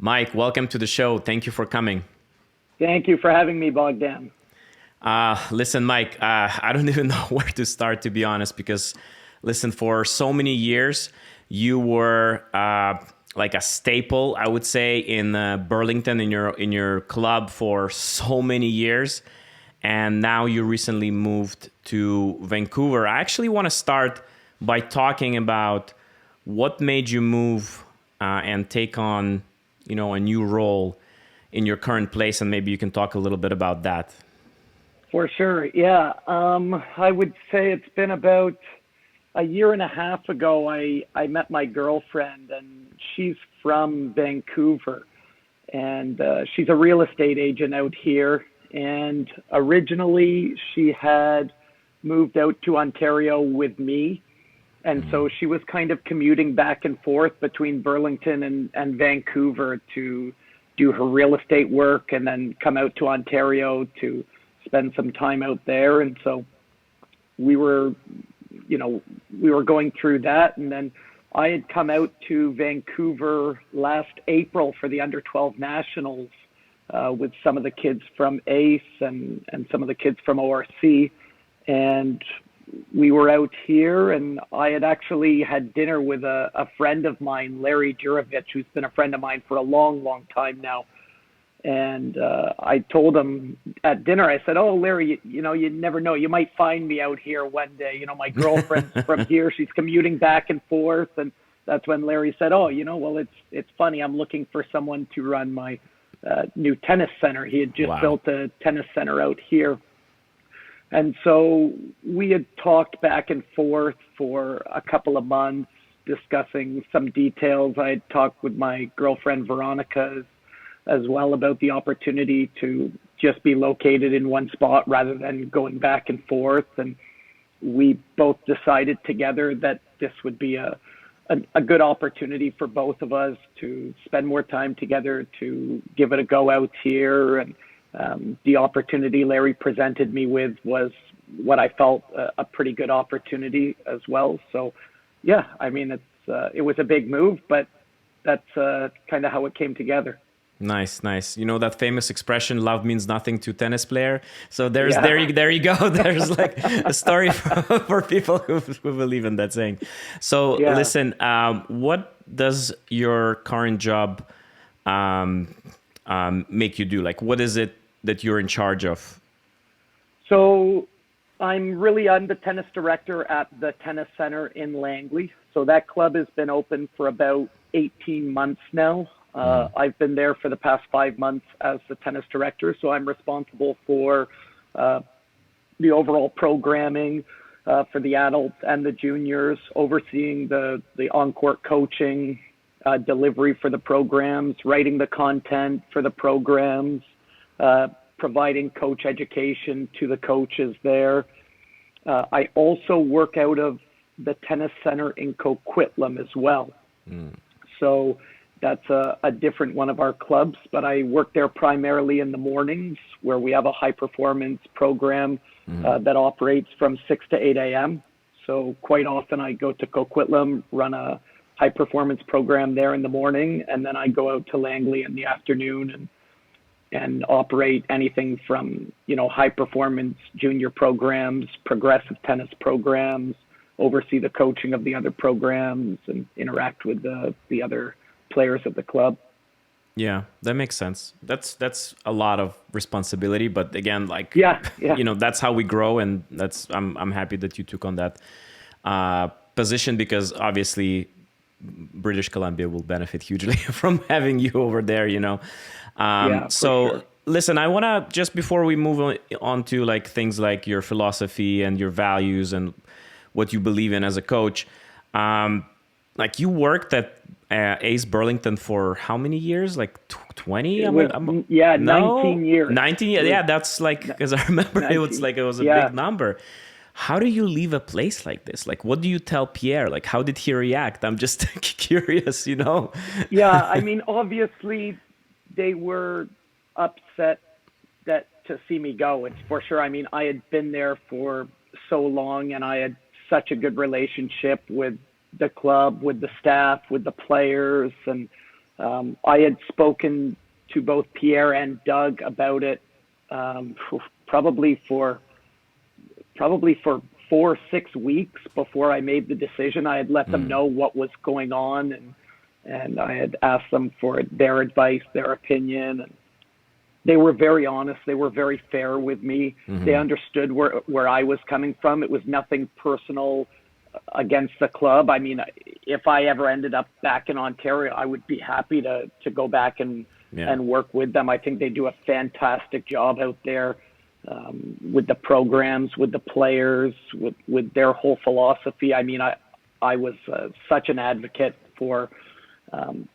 Mike, welcome to the show. Thank you for coming. Thank you for having me, Bogdan. Listen, Mike, I don't even know where to start, to be honest, because listen, for so many years, you were like a staple, I would say, in Burlington, in your club for so many years. And now you recently moved to Vancouver. I actually want to start by talking about what made you move and take on, a new role in your current place, and maybe you can talk a little bit about that. For sure, yeah. I would say it's been about a year and a half ago. I met my girlfriend, and she's from Vancouver, and she's a real estate agent out here. And originally, she had moved out to Ontario with me. And so she was kind of commuting back and forth between Burlington and Vancouver to do her real estate work and then come out to Ontario to spend some time out there. And so we were, we were going through that. And then I had come out to Vancouver last April for the under 12 nationals with some of the kids from Ace and some of the kids from ORC. And we were out here, and I had actually had dinner with a friend of mine, Larry Jurovich, who's been a friend of mine for a long, long time now. And I told him at dinner, I said, "Oh, Larry, you never know. You might find me out here one day. My girlfriend's from here. She's commuting back and forth." And that's when Larry said, "Oh, well, it's funny. I'm looking for someone to run my new tennis center." He had just built a tennis center out here. And so we had talked back and forth for a couple of months, discussing some details. I had talked with my girlfriend, Veronica, as well about the opportunity to just be located in one spot rather than going back and forth. And we both decided together that this would be a good opportunity for both of us to spend more time together, to give it a go out here. And the opportunity Larry presented me with was what I felt a pretty good opportunity as well. So, yeah, I mean, it was a big move, but that's kind of how it came together. Nice. That famous expression, love means nothing to tennis player. So there you go. There's like a story for people who believe in that saying. So listen, what does your current job make you do? Like, what is it that you're in charge of? So I'm the tennis director at the tennis center in Langley. So that club has been open for about 18 months now. I've been there for the past 5 months as the tennis director. So I'm responsible for the overall programming for the adults and the juniors, overseeing the on-court coaching, delivery for the programs, writing the content for the programs, providing coach education to the coaches there. I also work out of the tennis center in Coquitlam as well. So that's a different one of our clubs, but I work there primarily in the mornings, where we have a high performance program that operates from 6 to 8 a.m. So quite often I go to Coquitlam, run a high performance program there in the morning, and then I go out to Langley in the afternoon and operate anything from, high performance junior programs, progressive tennis programs, oversee the coaching of the other programs, and interact with the other players of the club. Yeah, that makes sense. That's a lot of responsibility, but again, that's how we grow, and I'm happy that you took on that position, because obviously British Columbia will benefit hugely from having you over there, Sure. Listen, I want to, just before we move on to like things like your philosophy and your values and what you believe in as a coach, like you worked at Ace Burlington for how many years? Like 20? 19 years. 19 years. Yeah, that's like, because I remember 19. It was a big number. How do you leave a place like this? Like, what do you tell Pierre? Like, how did he react? I'm just curious, Yeah, I mean, obviously they were upset to see me go. It's for sure. I mean, I had been there for so long, and I had such a good relationship with the club, with the staff, with the players, and I had spoken to both Pierre and Doug about it probably for 4 or 6 weeks before I made the decision. I had let them know what was going on, and I had asked them for their advice, their opinion, and they were very honest. They were very fair with me. They understood where I was coming from. It was nothing personal against the club. I mean, if I ever ended up back in Ontario, I would be happy to go back and work with them. I think they do a fantastic job out there with the programs, with the players, with their whole philosophy. I mean, I was such an advocate for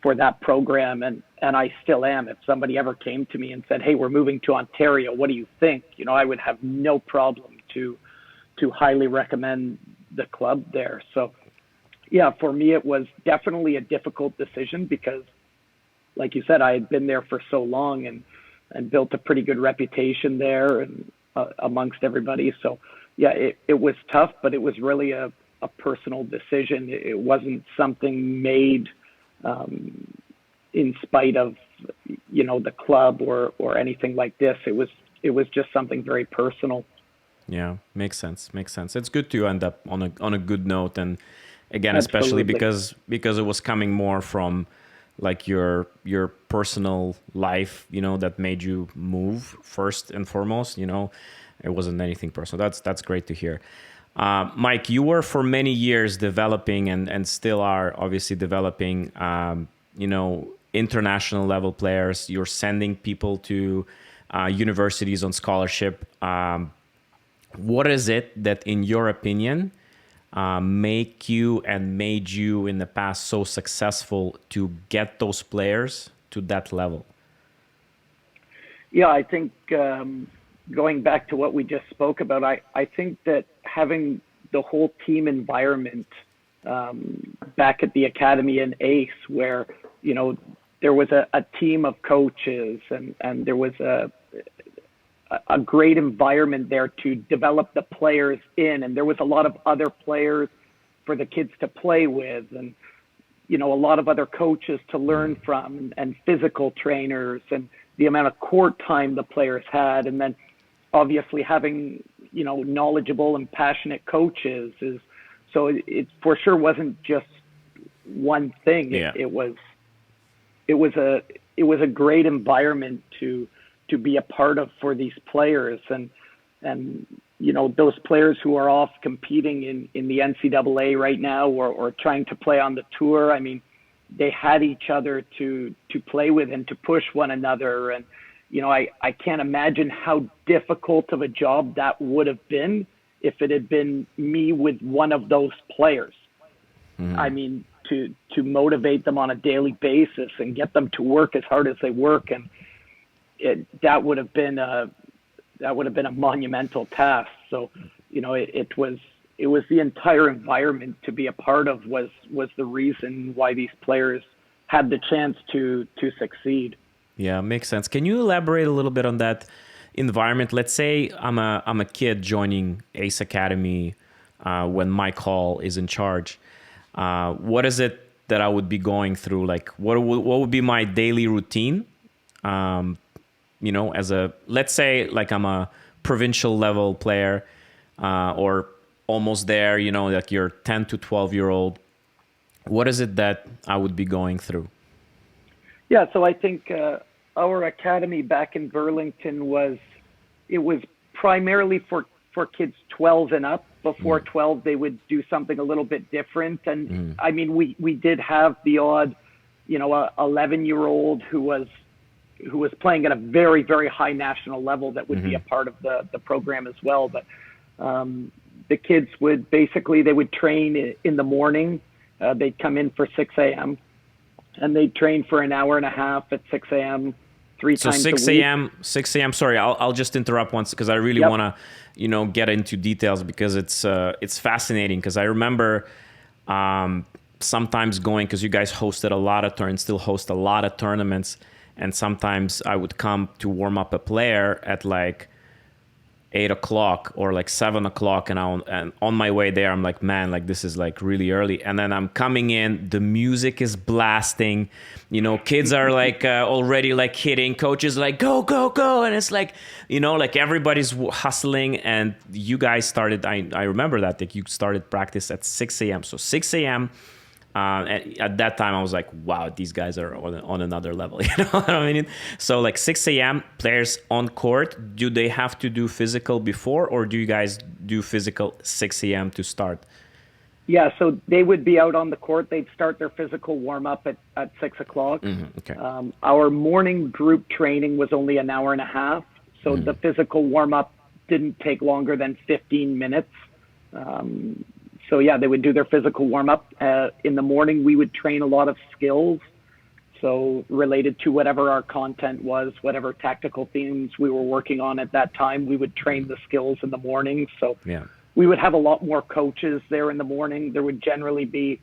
that program, and I still am. If somebody ever came to me and said, "Hey, we're moving to Ontario, what do you think?" I would have no problem to highly recommend the club there. So yeah, for me, it was definitely a difficult decision because, like you said, I had been there for so long and built a pretty good reputation there and amongst everybody. So yeah, it was tough, but it was really a personal decision. It wasn't something made in spite of, the club or anything like this. It was just something very personal. Yeah, makes sense. It's good to end up on a good note, and again, Absolutely. especially because it was coming more from like your personal life, that made you move first and foremost. It wasn't anything personal. That's great to hear. Mike, you were for many years developing and still are obviously developing, international level players. You're sending people to universities on scholarship. What is it that, in your opinion, made you in the past so successful to get those players to that level? Yeah, I think going back to what we just spoke about, I think that having the whole team environment back at the academy in Ace, where there was a team of coaches and there was a great environment there to develop the players in, and there was a lot of other players for the kids to play with, and a lot of other coaches to learn from, and physical trainers, and the amount of court time the players had, and then obviously having knowledgeable and passionate coaches is so it for sure wasn't just one thing. Yeah. It was a great environment to be a part of for these players, and those players who are off competing in the NCAA right now or trying to play on the tour. I mean, they had each other to play with and to push one another. And I can't imagine how difficult of a job that would have been if it had been me with one of those players. I mean, to motivate them on a daily basis and get them to work as hard as they work, and that would have been a monumental task. So, it was the entire environment to be a part of was the reason why these players had the chance to succeed. Yeah, makes sense. Can you elaborate a little bit on that environment? Let's say I'm a kid joining Ace Academy when Mike Hall is in charge. What is it that I would be going through? Like, what would be my daily routine? Let's say like I'm a provincial level player or almost there, like you're 10 to 12-year-old. What is it that I would be going through? Yeah, so I think our academy back in Burlington was primarily for kids 12 and up. Before 12, they would do something a little bit different. And I mean, we did have the odd, 11-year-old who was playing at a very, very high national level that would be a part of the program as well. But the kids would they would train in the morning. They'd come in for 6 a.m. and they'd train for an hour and a half at 6 a.m. three times a week. So 6 a.m. Sorry, I'll just interrupt once because I really want to, get into details because it's fascinating. Because I remember sometimes going, because you guys hosted a lot of tournaments, still host a lot of tournaments, and sometimes I would come to warm up a player at like 8 o'clock or like 7 o'clock, and on my way there, I'm like, man, like this is like really early. And then I'm coming in, the music is blasting, kids are like already like hitting, coaches like go go go, and it's like like everybody's hustling. And you guys started, I remember that, like you started practice at 6 a.m. So 6 a.m. At that time, I was like, wow, these guys are on another level. You know what I mean? So like 6 a.m. players on court, do they have to do physical before, or do you guys do physical 6 a.m. to start? Yeah, so they would be out on the court. They'd start their physical warm-up at 6 o'clock. Mm-hmm. Okay. Our morning group training was only an hour and a half. So the physical warm-up didn't take longer than 15 minutes. So yeah, they would do their physical warm-up. In the morning, we would train a lot of skills. So related to whatever our content was, whatever tactical themes we were working on at that time, we would train the skills in the morning. So yeah, we would have a lot more coaches there in the morning. There would generally be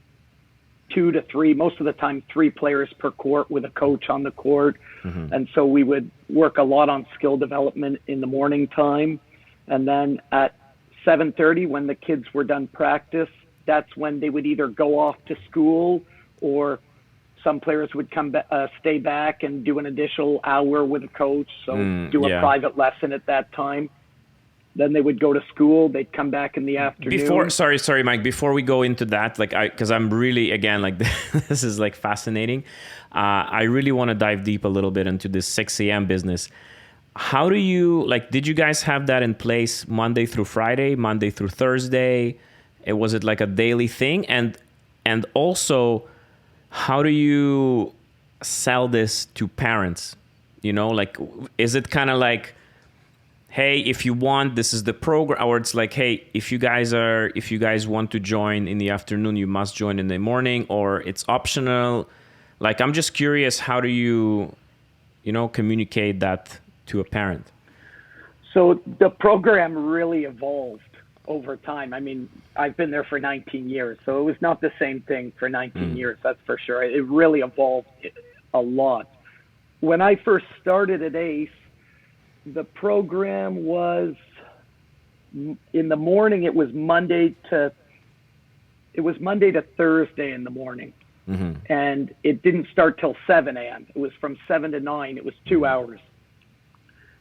2 to 3, most of the time 3 players per court with a coach on the court. Mm-hmm. And so we would work a lot on skill development in the morning time. And then at 7:30, when the kids were done practice, that's when they would either go off to school, or some players would stay back and do an additional hour with a coach. So do a private lesson at that time. Then they would go to school. They'd come back in the afternoon. Sorry, Mike. Before we go into that, because I'm really, again, like this is like fascinating. I really want to dive deep a little bit into this 6 a.m. business. How do you, did you guys have that in place Monday through Friday, Monday through Thursday? Was it like a daily thing? And also, how do you sell this to parents? Is it kind of like, hey, if you want, this is the program, or it's like, hey, if you guys want to join in the afternoon, you must join in the morning, or it's optional? Like, I'm just curious, how do you, communicate that to a parent? So the program really evolved over time. I mean, I've been there for 19 years, so it was not the same thing for 19 years, that's for sure. It really evolved a lot. When I first started at Ace, the program was, in the morning, it was Monday to Thursday in the morning. Mm-hmm. And it didn't start till 7 a.m. It was from 7 to 9. It was 2 hours.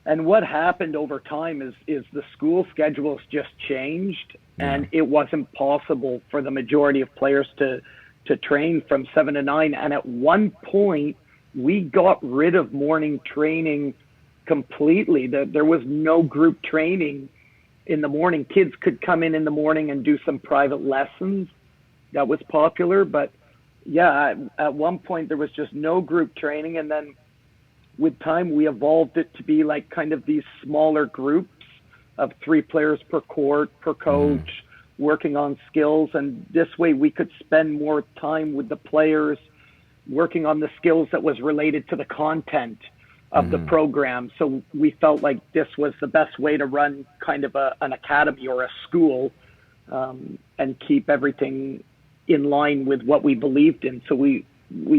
And what happened over time is the school schedules just changed, and it wasn't possible for the majority of players to train from 7 to 9. And at one point, we got rid of morning training completely. There was no group training in the morning. Kids could come in the morning and do some private lessons. That was popular. But yeah, at one point there was just no group training. And then with time, we evolved it to be like kind of these smaller groups of 3 players per court, per coach, working on skills. And this way we could spend more time with the players working on the skills that was related to the content of the program. So we felt like this was the best way to run kind of an academy or a school, and keep everything in line with what we believed in. So we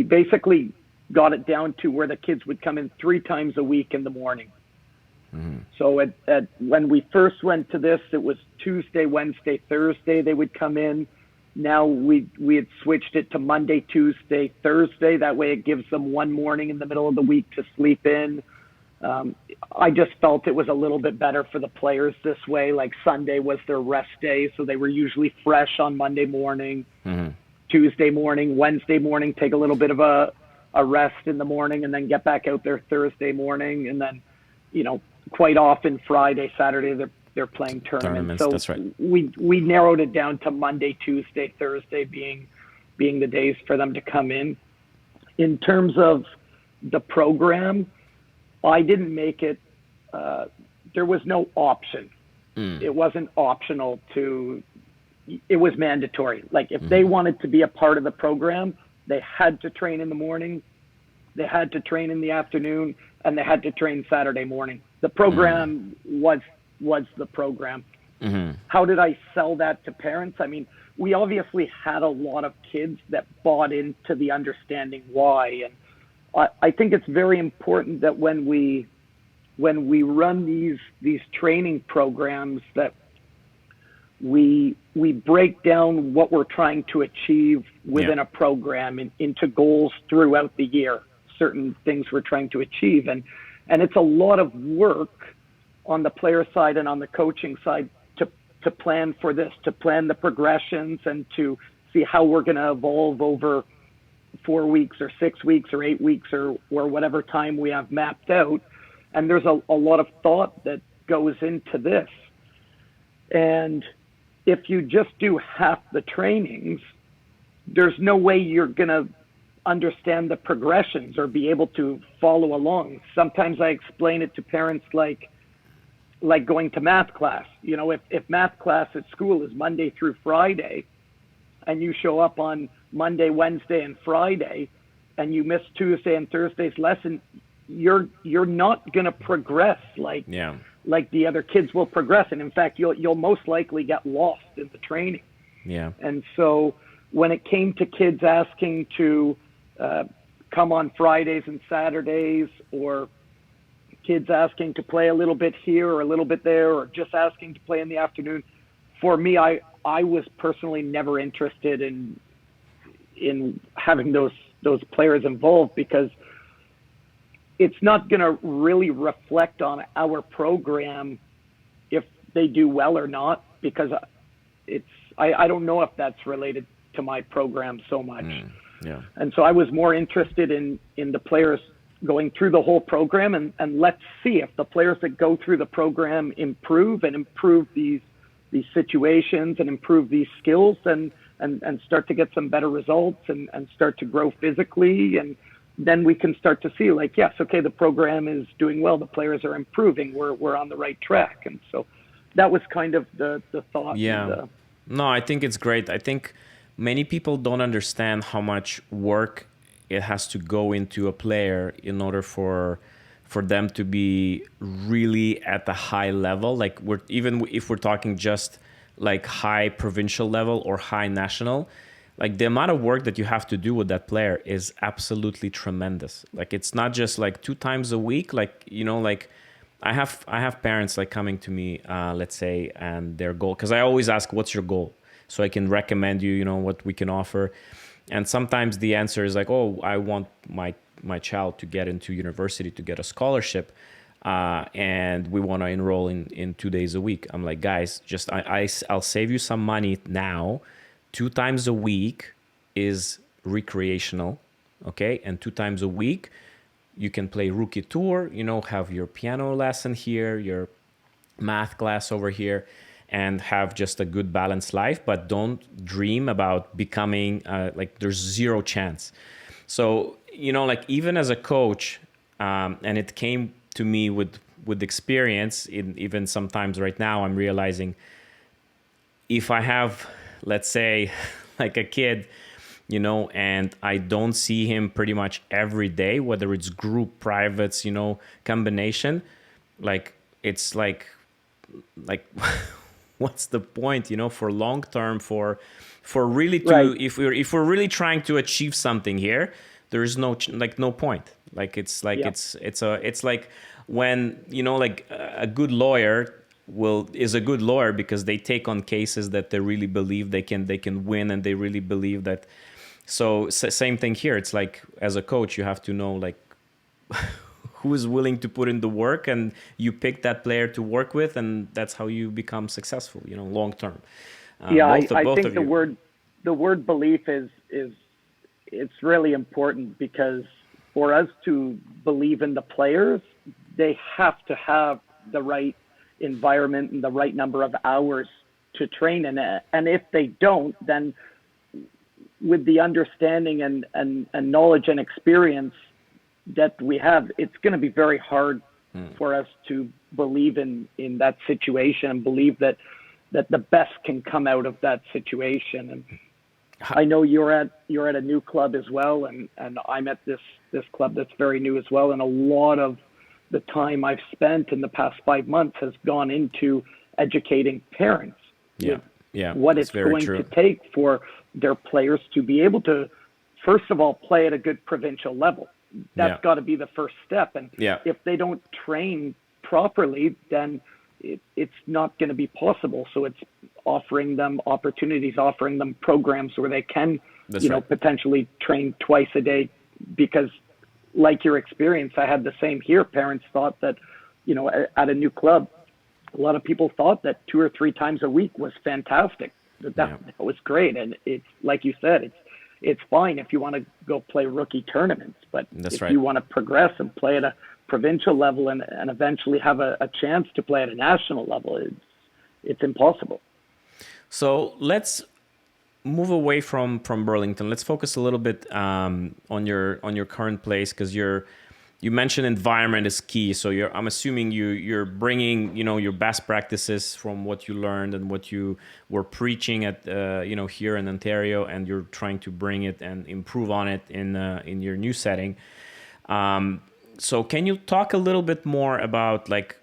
basically got it down to where the kids would come in 3 times a week in the morning. So when we first went to this, it was Tuesday, Wednesday, Thursday they would come in. Now we had switched it to Monday, Tuesday, Thursday. That way it gives them one morning in the middle of the week to sleep in. I just felt it was a little bit better for the players this way. Like Sunday was their rest day, so they were usually fresh on Monday morning, Tuesday morning, Wednesday morning, take a little bit of a rest in the morning, and then get back out there Thursday morning. And then, quite often Friday, Saturday, they're playing tournaments. So that's right. We narrowed it down to Monday, Tuesday, Thursday being the days for them to come in. In terms of the program, I didn't make it, there was no option. It wasn't optional it was mandatory. Like if they wanted to be a part of the program, they had to train in the morning, they had to train in the afternoon, and they had to train Saturday morning. The program was the program. How did I sell that to parents? I mean, we obviously had a lot of kids that bought into the understanding why. And I think it's very important that when we when we run these training programs that we break down what we're trying to achieve within a program into goals throughout the year, certain things we're trying to achieve. And it's a lot of work on the player side and on the coaching side to plan for this, to plan the progressions and to see how we're going to evolve over 4 weeks or 6 weeks or 8 weeks or whatever time we have mapped out. And there's a lot of thought that goes into this. And if you just do half the trainings, there's no way you're going to understand the progressions or be able to follow along. Sometimes I explain it to parents like going to math class. You know, if math class at school is Monday through Friday and you show up on Monday, Wednesday, and Friday and you miss Tuesday and Thursday's lesson, you're not going to progress like the other kids will progress. And in fact, you'll most likely get lost in the training. Yeah. And so when it came to kids asking to come on Fridays and Saturdays, or kids asking to play a little bit here or a little bit there, or just asking to play in the afternoon, for me, I was personally never interested in having those players involved, because it's not going to really reflect on our program if they do well or not, because I don't know if that's related to my program so much. Yeah. And so I was more interested in the players going through the whole program, and let's see if the players that go through the program improve these situations and improve these skills and start to get some better results and start to grow physically. And then we can start to see, like, yes, okay, the program is doing well, the players are improving, we're on the right track. And so that was kind of the thought. Yeah. No, I think it's great. I think many people don't understand how much work it has to go into a player in order for them to be really at the high level. Like, even if we're talking just like high provincial level or high national, like the amount of work that you have to do with that player is absolutely tremendous. Like, it's not just like 2 times a week. Like, you know, like I have parents like coming to me, let's say, and their goal, because I always ask, what's your goal? So I can recommend you, you know, what we can offer. And sometimes the answer is like, oh, I want my child to get into university, to get a scholarship. And we want to enroll in 2 days a week. I'm like, guys, just I'll save you some money now. 2 times a week is recreational, okay? And 2 times a week, you can play rookie tour, you know, have your piano lesson here, your math class over here, and have just a good balanced life. But don't dream about becoming like, there's zero chance. So, you know, like, even as a coach, and it came to me with experience, even sometimes right now, I'm realizing if I have, let's say, like a kid, you know, and I don't see him pretty much every day, whether it's group, privates, you know, combination, like, it's like what's the point, you know, for long term, for really to, right. if we're really trying to achieve something here, there is no point. Like, it's like, yep. it's like when, you know, like a good lawyer is a good lawyer because they take on cases that they really believe they can win, and they really believe that. So same thing here. It's like, as a coach, you have to know, like, who is willing to put in the work, and you pick that player to work with, and that's how you become successful, you know, long term. I think the word belief is it's really important, because for us to believe in the players, they have to have the right environment and the right number of hours to train in it. And if they don't, then with the understanding and knowledge and experience that we have, it's going to be very hard for us to believe in that situation and believe that the best can come out of that situation. And I know you're at a new club as well, and I'm at this club that's very new as well, and a lot of the time I've spent in the past 5 months has gone into educating parents. What it's going to take for their players to be able to, first of all, play at a good provincial level. That's got to be the first step. And if they don't train properly, then it's not going to be possible. So it's offering them opportunities, offering them programs where they can, potentially train twice a day. Because like your experience, I had the same here. Parents thought that, at a new club, a lot of people thought that 2 or 3 times a week was fantastic. That was great. And it's like you said, it's fine if you want to go play rookie tournaments, but you want to progress and play at a provincial level and eventually have a chance to play at a national level, it's impossible. So let's move away from Burlington. Let's focus a little bit on your current place, because you mentioned environment is key. So I'm assuming you're bringing your best practices from what you learned and what you were preaching at here in Ontario, and you're trying to bring it and improve on it in your new setting. So can you talk a little bit more about like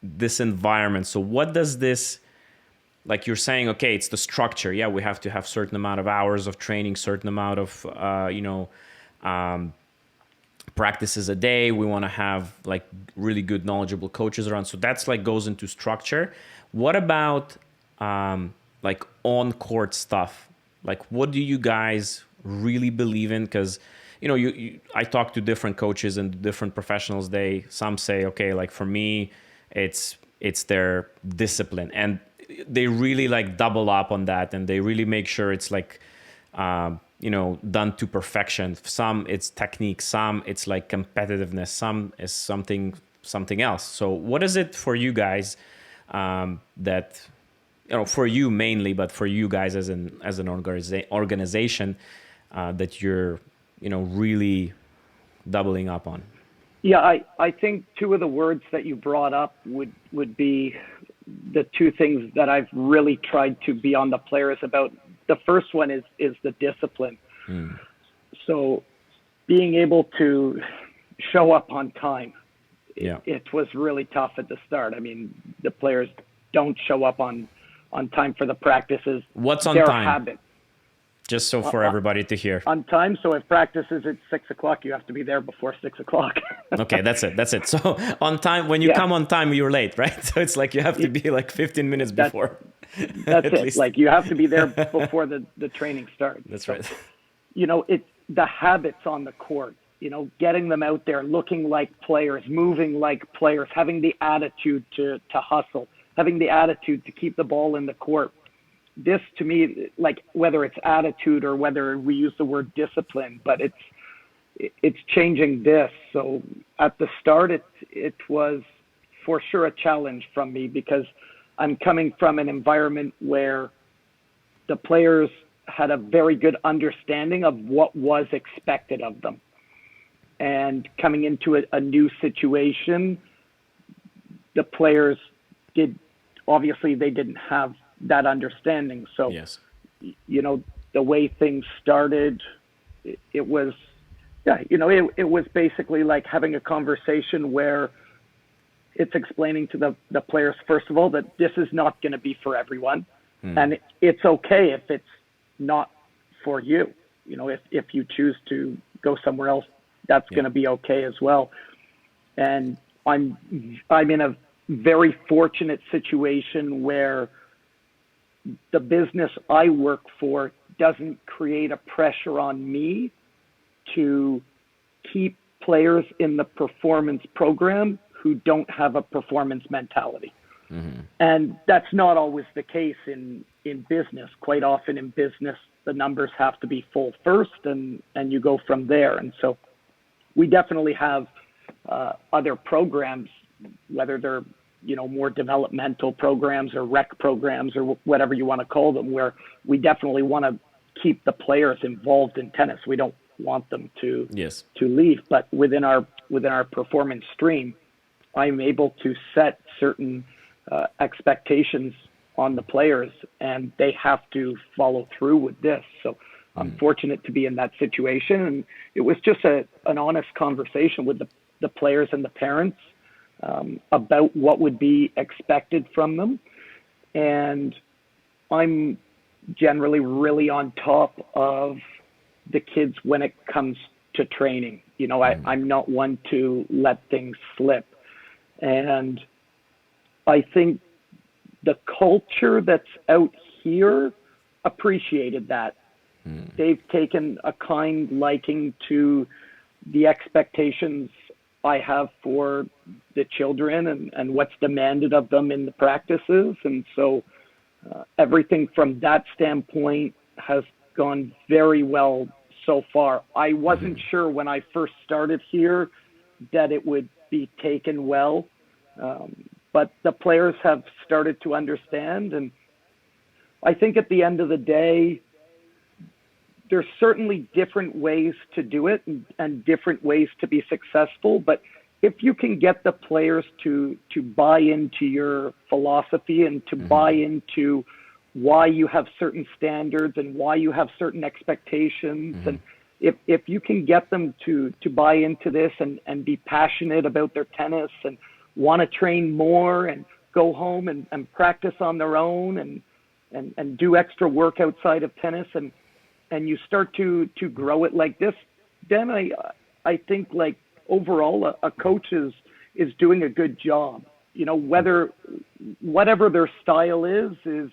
this environment? So what does this, like you're saying, okay, it's the structure. Yeah, we have to have certain amount of hours of training, certain amount of practices a day. We want to have like really good, knowledgeable coaches around. So that's like goes into structure. What about like on-court stuff? Like, what do you guys really believe in? Because I talk to different coaches and different professionals. Some say, okay, like for me, it's their discipline, and they really like double up on that, and they really make sure it's like done to perfection. Some it's technique, some it's like competitiveness, some is something else. So what is it for you guys that for you mainly, but for you guys as an organization that you're really doubling up on? Yeah, I think 2 of the words that you brought up would be the 2 things that I've really tried to be on the players about. The first one is the discipline. So being able to show up on time. It was really tough at the start. I mean, the players don't show up on time for the practices. What's on Their time? Habit. Just so for everybody to hear. On time. So if practice is at 6:00, you have to be there before 6:00. Okay, that's it. So on time, when you come on time, you're late, right? So it's like you have to be like 15 minutes before. That's it. Least. Like you have to be there before the training starts. That's right. It's the habits on the court, getting them out there, looking like players, moving like players, having the attitude to hustle, having the attitude to keep the ball in the court. This to me, like whether it's attitude or whether we use the word discipline, but it's changing this. So at the start, it was for sure a challenge from me, because I'm coming from an environment where the players had a very good understanding of what was expected of them. And coming into a new situation, the players obviously they didn't have that understanding. So, yes. The way things started, it was basically like having a conversation where it's explaining to the players, first of all, that this is not going to be for everyone. And it's okay if it's not for you. If you choose to go somewhere else, that's going to be okay as well. And I'm in a very fortunate situation where the business I work for doesn't create a pressure on me to keep players in the performance program who don't have a performance mentality. And that's not always the case in business. Quite often in business, the numbers have to be full first, and you go from there. And so we definitely have other programs, whether they're more developmental programs or rec programs or whatever you want to call them, where we definitely want to keep the players involved in tennis. We don't want them to leave, but within our performance stream, I'm able to set certain expectations on the players, and they have to follow through with this. So I'm fortunate to be in that situation, and it was just an honest conversation with the players and the parents about what would be expected from them. And I'm generally really on top of the kids when it comes to training. I'm not one to let things slip. And I think the culture that's out here appreciated that. They've taken a kind liking to the expectations I have for the children and what's demanded of them in the practices. And so everything from that standpoint has gone very well so far. I wasn't sure when I first started here that it would be taken well, but the players have started to understand. And I think at the end of the day, there's certainly different ways to do it and different ways to be successful. But if you can get the players to buy into your philosophy and to buy into why you have certain standards and why you have certain expectations, and if you can get them to buy into this and be passionate about their tennis and want to train more and go home and practice on their own and do extra work outside of tennis, and you start to grow it like this, then I think like overall a coach is doing a good job. You know, whatever their style is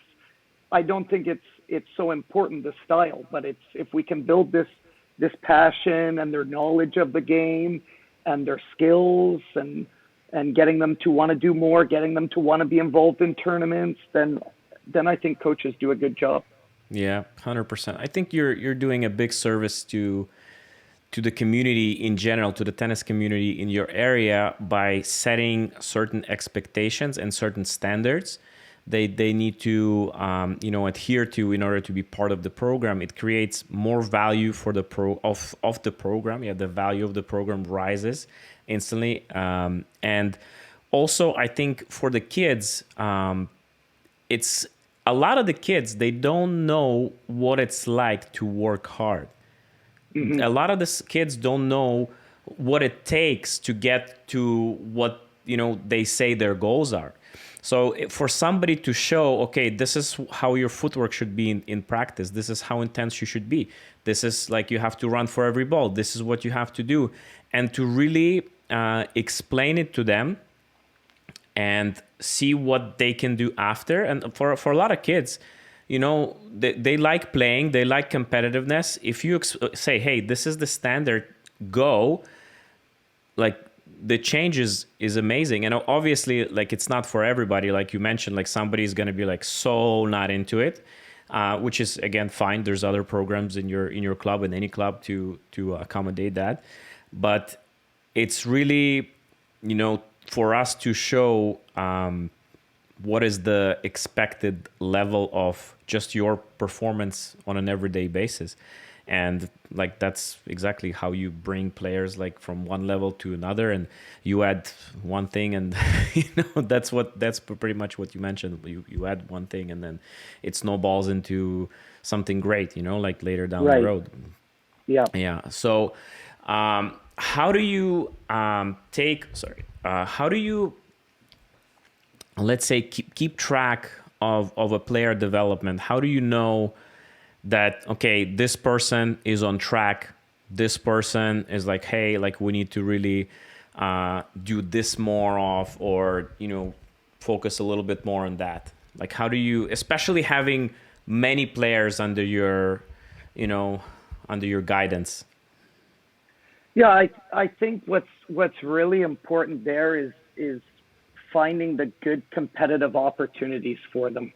I don't think it's so important, the style, but it's if we can build this passion and their knowledge of the game and their skills and getting them to want to do more, getting them to want to be involved in tournaments, then I think coaches do a good job. Yeah, 100%. I think you're doing a big service to the community in general, to the tennis community in your area by setting certain expectations and certain standards they need to adhere to in order to be part of the program. It creates more value for the of the program. Yeah, the value of the program rises instantly, and also I think for the kids, it's a lot of the kids, they don't know what it's like to work hard. A lot of the kids don't know what it takes to get to what they say their goals are. So for somebody to show, okay, this is how your footwork should be in practice. This is how intense you should be. This is like you have to run for every ball. This is what you have to do. And to really explain it to them and see what they can do after. And for a lot of kids, they like playing. They like competitiveness. If you say, hey, this is the standard, go, like, the change is amazing. And obviously, like, it's not for everybody. Like you mentioned, like somebody's going to be like so not into it, which is, again, fine. There's other programs in your club, in any club, to accommodate that. But it's really, for us to show what is the expected level of just your performance on an everyday basis. And like that's exactly how you bring players like from one level to another, and you add one thing, and that's pretty much what you mentioned. You add one thing, and then it snowballs into something great, like later down the road. Yeah. So how do you how do you, let's say, keep track of a player development? How do you know that, okay, this person is on track, this person is like, hey, like we need to really do this more of, or focus a little bit more on that? Like, how do you, especially having many players under your guidance? Yeah, I think what's really important there is finding the good competitive opportunities for them,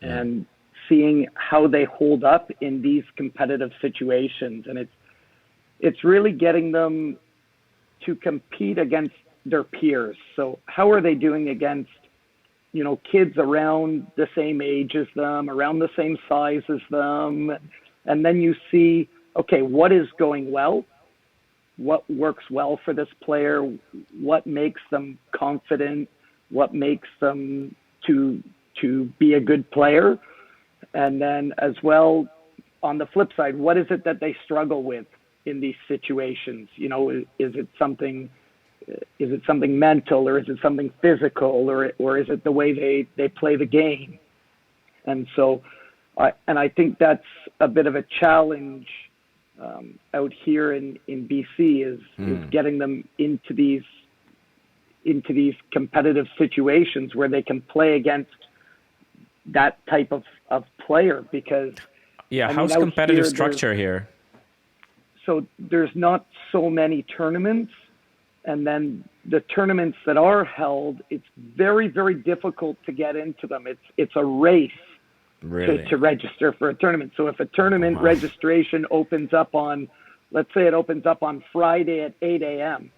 and seeing how they hold up in these competitive situations. And it's really getting them to compete against their peers. So how are they doing against, kids around the same age as them, around the same size as them? And then you see, okay, what is going well? What works well for this player? What makes them confident? What makes them to be a good player? And then as well, on the flip side, what is it that they struggle with in these situations? Is it something mental, or is it something physical, or is it the way they play the game? And so, I think that's a bit of a challenge out here in BC is getting them into these into these competitive situations where they can play against that type of player. Because how's competitive structure here? So there's not so tournaments, and then the tournaments that are held, it's very, very difficult to get into them. It's a race to register for a tournament. So if a tournament registration opens up on, let's say it opens up on Friday at 8 a.m.,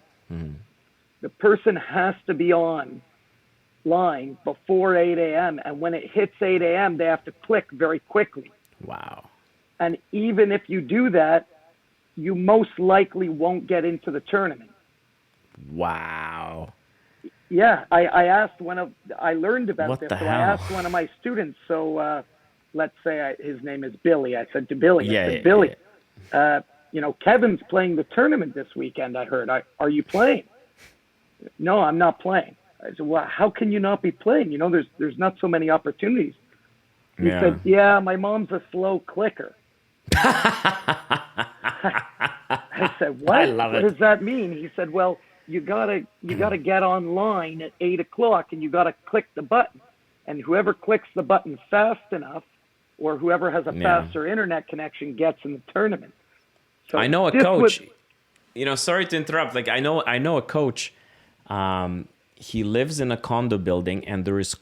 the person has to be on line before 8 a.m. And when it hits 8 a.m., they have to click very quickly. Wow. And even if you do that, you most likely won't get into the tournament. Wow. Yeah, I learned about what this. The so hell? I asked one of my students. So let's say his name is Billy. I said to Billy, Billy, Kevin's playing the tournament this weekend, I heard. Are you playing? No, I'm not playing. I said, well, how can you not be playing? There's not so many opportunities. He said, yeah, my mom's a slow clicker. I said, what? I love it. What does that mean? He said, well, you gotta get online at 8 o'clock and you gotta click the button. And whoever clicks the button fast enough, or whoever has a faster internet connection, gets in the tournament. So I know a coach. Sorry to interrupt. Like I know a coach. He lives in a condo building, and there is a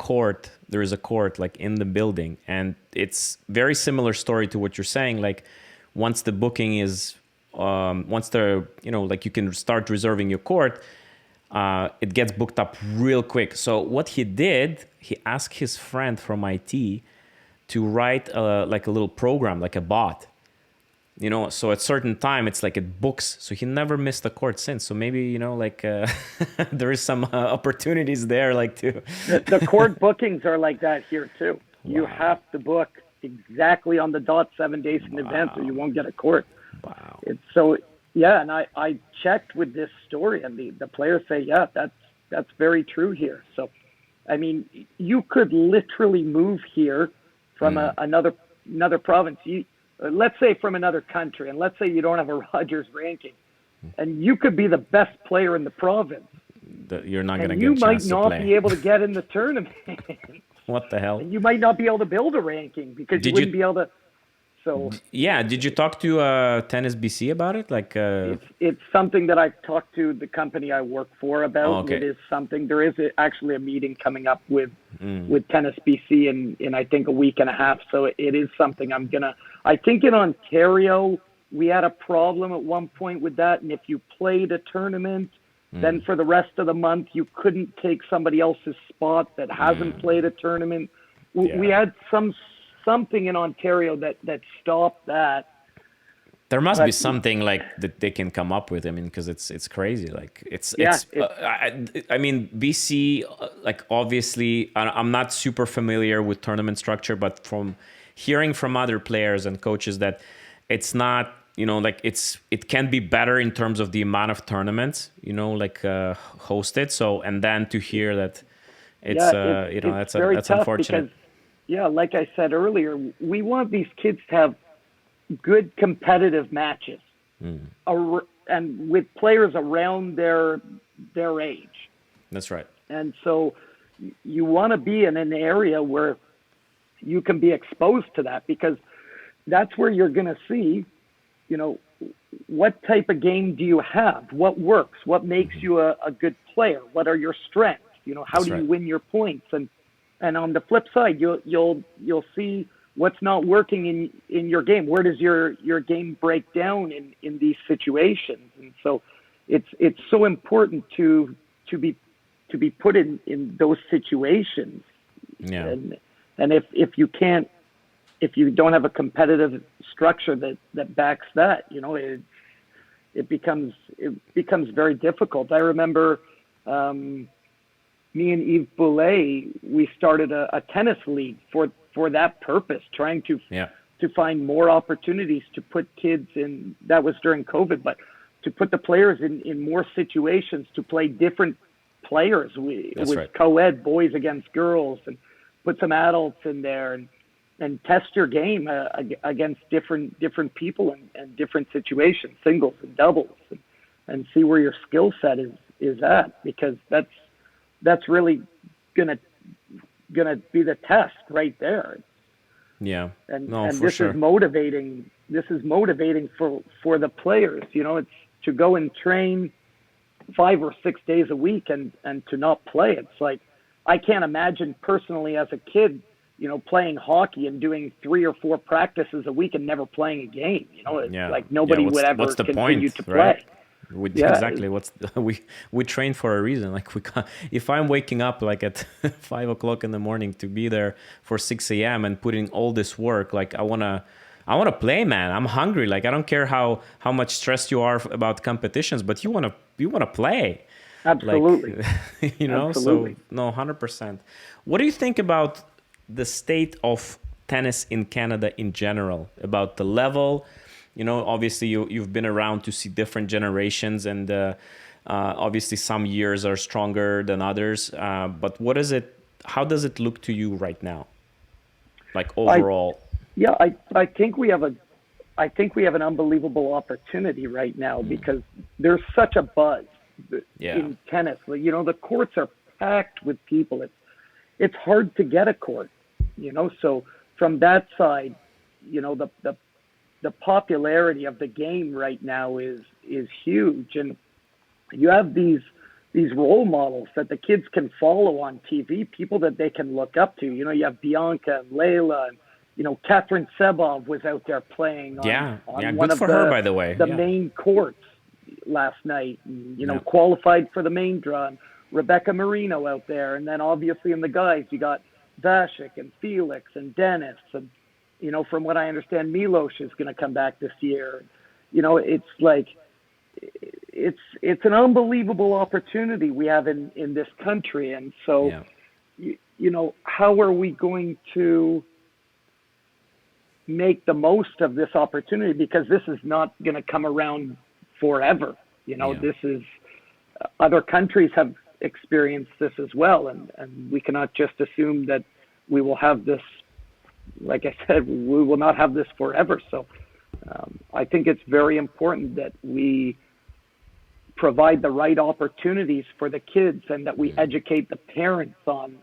court like in the building, and it's very similar story to what you're saying. Like once the booking is, once the like you can start reserving your court, it gets booked up real quick. So what he did, he asked his friend from IT to write like a little program, like a bot. So at certain time, it's like it books. So he never missed a court since. So maybe, there is some opportunities there, like to... The court bookings are like that here too. Wow. You have to book exactly on the dot 7 days in advance, or you won't get a court. Wow. And I checked with this story, and the players say, yeah, that's very true here. So, I mean, you could literally move here from another province. Let's say from another country, and let's say you don't have a Rogers ranking, and you could be the best player in the province. You're not going to get a chance to play. You might not be able to get in the tournament. What the hell? And you might not be able to build a ranking because you wouldn't be able to. So yeah, did you talk to Tennis BC about it? Like it's something that I've talked to the company I work for about. Oh, okay. It is something. There is actually a meeting coming up with Tennis BC in I think a week and a half. So it is something I'm gonna. I think in Ontario we had a problem at one point with that, and if you played a tournament, then for the rest of the month you couldn't take somebody else's spot that hasn't played a tournament. We had something in Ontario that stopped that. There must be something like that they can come up with. I mean, because it's crazy. Like I mean, BC, like obviously, I'm not super familiar with tournament structure, but from hearing from other players and coaches that it's not, like it can be better in terms of the amount of tournaments, hosted. So, and then to hear that it's that's unfortunate. Because, like I said earlier, we want these kids to have good competitive matches and with players around their age. That's right. And so you want to be in an area where you can be exposed to that, because that's where you're going to see, what type of game do you have? What works? What makes you a good player? What are your strengths? How do you win your points? And on the flip side, you'll see what's not working in your game. Where does your game break down in these situations? And so it's so important to be put in those situations. Yeah. And if you don't have a competitive structure that backs that, it becomes very difficult. I remember me and Yves Boulay, we started a tennis league for that purpose, trying to find more opportunities to put kids in. That was during COVID, but to put the players in more situations to play different players with co-ed, boys against girls, and put some adults in there and test your game against different people and different situations, singles and doubles, and see where your skill set is at, because that's really gonna be the test right there. Yeah. And No, and for this sure. is motivating. This is motivating for the players. It's to go and train 5 or 6 days a week and to not play. It's like, I can't imagine personally as a kid, playing hockey and doing 3 or 4 practices a week and never playing a game. It's Yeah. like Yeah. nobody would ever What's the continue point, to right? play. Yeah, Exactly. We train for a reason. Like, we can't, if I'm waking up like at 5 o'clock in the morning to be there for 6 a.m. and putting all this work, like I wanna play, man. I'm hungry. Like, I don't care how much stressed you are about competitions, but you wanna play. absolutely. Like, so Absolutely. no, 100%. What do you think about the state of tennis in Canada in general, about the level? Obviously you've been around to see different generations, and obviously some years are stronger than others. But how does it look to you right now? Like, I overall? Yeah, I think we have an unbelievable opportunity right now because there's such a buzz Yeah. in tennis. The courts are packed with people. It's hard to get a court. So from that side, the popularity of the game right now is huge, and you have these role models that the kids can follow on TV, people that they can look up to. You have Bianca and Layla, and Catherine Sebov was out there playing Yeah. on Yeah. one Good of for her, by the way. the Yeah. main courts last night, and, Yeah. qualified for the main draw. And Rebecca Marino out there, and then obviously in the guys you got Vashik and Felix and Dennis, and from what I understand, Milos is going to come back this year. It's like it's an unbelievable opportunity we have in this country, and so how are we going to make the most of this opportunity, because this is not going to come around forever. This is other countries have experienced this as well, and we cannot just assume that we will have this. Like I said, we will not have this forever. So I think it's very important that we provide the right opportunities for the kids, and that we educate the parents on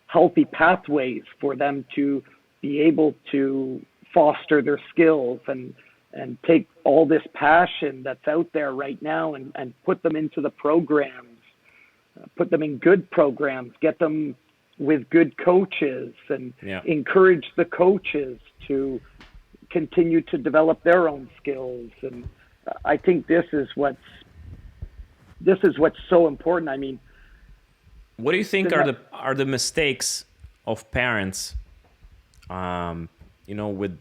healthy pathways for them to be able to foster their skills and take all this passion that's out there right now and put them into the programs, put them in good programs, get them with good coaches, and encourage the coaches to continue to develop their own skills. And I think this is what's so important. I mean, what do you think are the mistakes of parents, with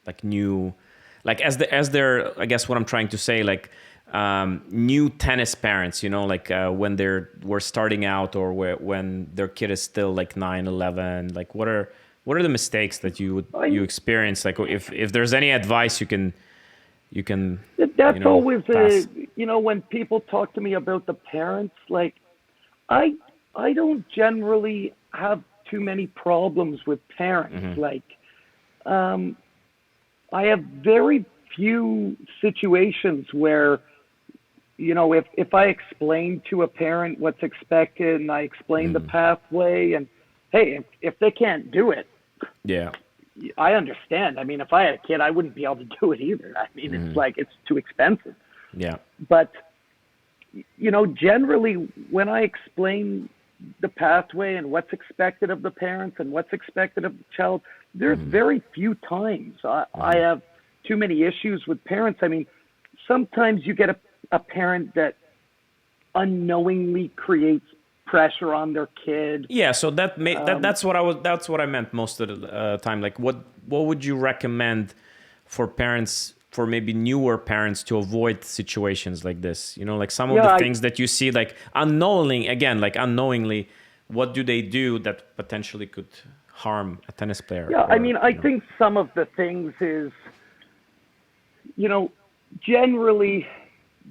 like new, like as they're, I guess what I'm trying to say, like, new tennis parents, like when we're starting out, or when their kid is still like 9, 11, like what are the mistakes that you experience? Like, if there's any advice you can that's always pass. When people talk to me about the parents, like I don't generally have too many problems with parents. Mm-hmm. Like I have very few situations where if I explain to a parent what's expected, and I explain the pathway, and hey, if they can't do it, I understand. I mean, if I had a kid, I wouldn't be able to do it either. I mean, it's like, it's too expensive. Yeah. But generally, when I explain the pathway and what's expected of the parents and what's expected of the child, there's very few times I have too many issues with parents. I mean, sometimes you get a parent that unknowingly creates pressure on their kid. Yeah, so that's what I meant most of the time. Like, what would you recommend for parents, for maybe newer parents, to avoid situations like this? Like some of the things that you see, like unknowingly, what do they do that potentially could harm a tennis player? Yeah, I mean, I think some of the things is, generally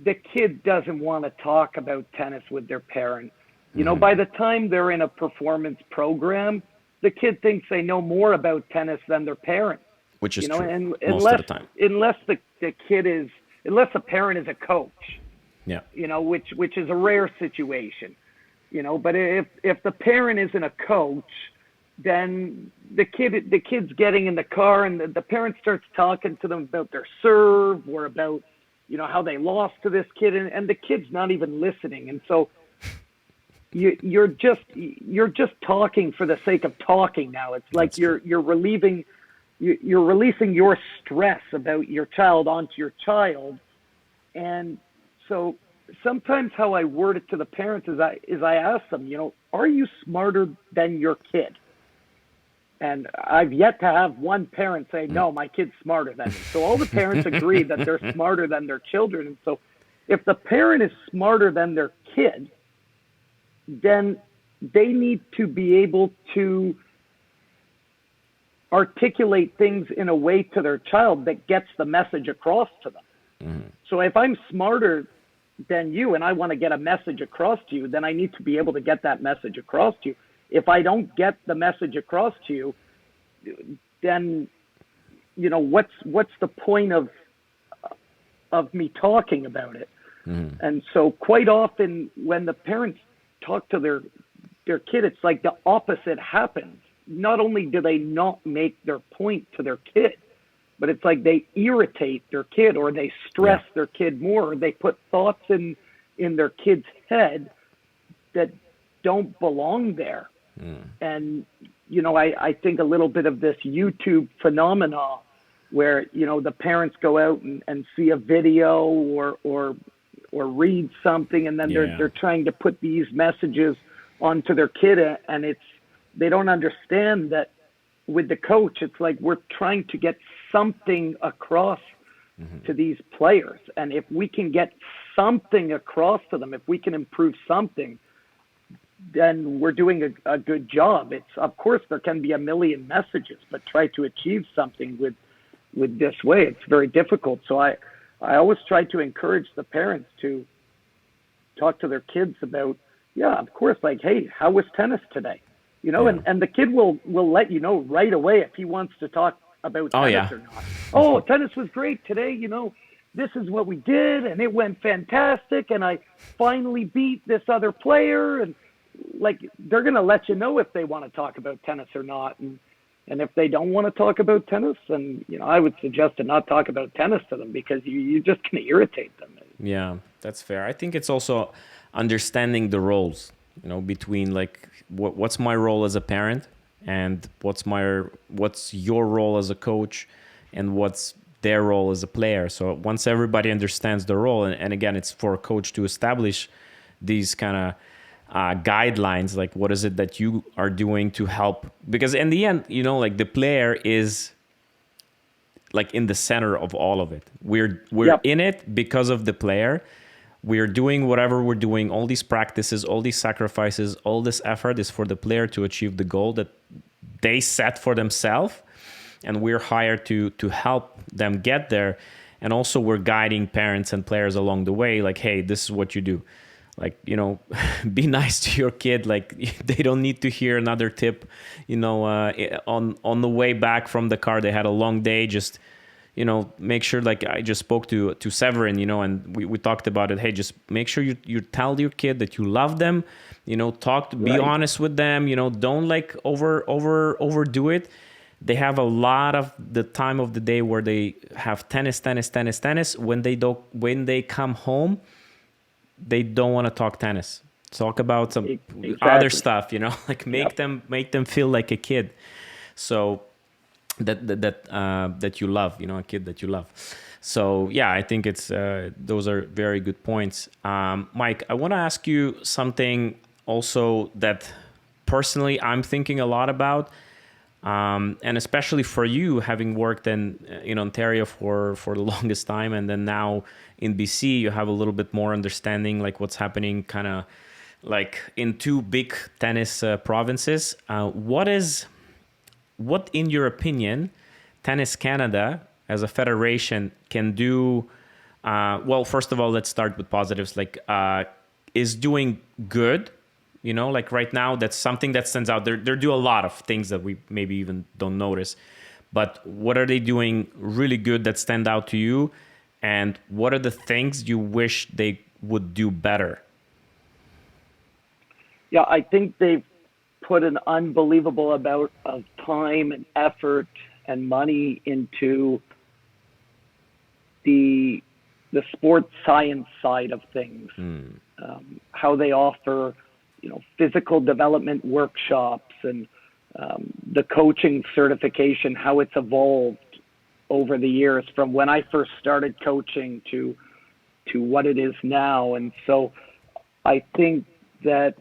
the kid doesn't want to talk about tennis with their parent. By the time they're in a performance program, the kid thinks they know more about tennis than their parent. Which is true and most of the time. Unless the parent is a coach, Yeah. Which is a rare situation, but if the parent isn't a coach, then the kid's getting in the car and the parent starts talking to them about their serve or about, how they lost to this kid, and the kid's not even listening. And so you're just talking for the sake of talking now. It's like you're releasing your stress about your child onto your child. And so sometimes how I word it to the parents is I ask them, are you smarter than your kid? And I've yet to have one parent say, no, my kid's smarter than me. So all the parents agree that they're smarter than their children. And so if the parent is smarter than their kid, then they need to be able to articulate things in a way to their child that gets the message across to them. Mm-hmm. So if I'm smarter than you and I want to get a message across to you, then I need to be able to get that message across to you. If I don't get the message across to you, then, what's the point of me talking about it? Mm-hmm. And so quite often when the parents talk to their kid, it's like the opposite happens. Not only do they not make their point to their kid, but it's like they irritate their kid, or they stress their kid more, or they put thoughts in their kid's head that don't belong there. Mm. And, I think a little bit of this YouTube phenomena where, the parents go out and see a video or read something, and then they're trying to put these messages onto their kid, and they don't understand that with the coach, it's like we're trying to get something across to these players. And if we can get something across to them, if we can improve something, then we're doing a good job. Of course, there can be a million messages, but try to achieve something with this way, it's very difficult. So I always try to encourage the parents to talk to their kids about, of course, like, hey, how was tennis today? And the kid will let you know right away if he wants to talk about tennis or not. Oh, tennis was great today. This is what we did, and it went fantastic, and I finally beat this other player. And like, they're going to let you know if they want to talk about tennis or not. And if they don't want to talk about tennis, then, I would suggest to not talk about tennis to them, because you're just going to irritate them. Yeah, that's fair. I think it's also understanding the roles, between like what's my role as a parent, and what's your role as a coach, and what's their role as a player. So once everybody understands the role, and again, it's for a coach to establish these kind of guidelines, like what is it that you are doing to help, because in the end, like the player is like in the center of all of it. We're in it because of the player. We're doing whatever we're doing, all these practices, all these sacrifices, all this effort is for the player to achieve the goal that they set for themselves, and we're hired to help them get there. And also we're guiding parents and players along the way, like, hey, this is what you do. Like, be nice to your kid. Like, they don't need to hear another tip, on the way back from the car. They had a long day. Just, make sure, like I just spoke to Severin, and we talked about it. Hey, just make sure you tell your kid that you love them, be honest with them, don't like overdo it. They have a lot of the time of the day where they have tennis. When they come home, they don't want to talk tennis. Talk about some other stuff, like make them feel like a kid. So that you love, a kid that you love. So I think it's those are very good points. Mike, I want to ask you something also that personally I'm thinking a lot about. And especially for you, having worked in Ontario for the longest time, and then now in BC, you have a little bit more understanding, like what's happening kind of like in two big tennis provinces. What in your opinion, Tennis Canada as a federation can do? Well, first of all, let's start with positives, like is doing good. Like right now, that's something that stands out. They do a lot of things that we maybe even don't notice. But what are they doing really good that stand out to you? And what are the things you wish they would do better? Yeah, I think they've put an unbelievable amount of time and effort and money into the sports science side of things. How they offer, physical development workshops and the coaching certification, how it's evolved over the years from when I first started coaching to what it is now. And so I think that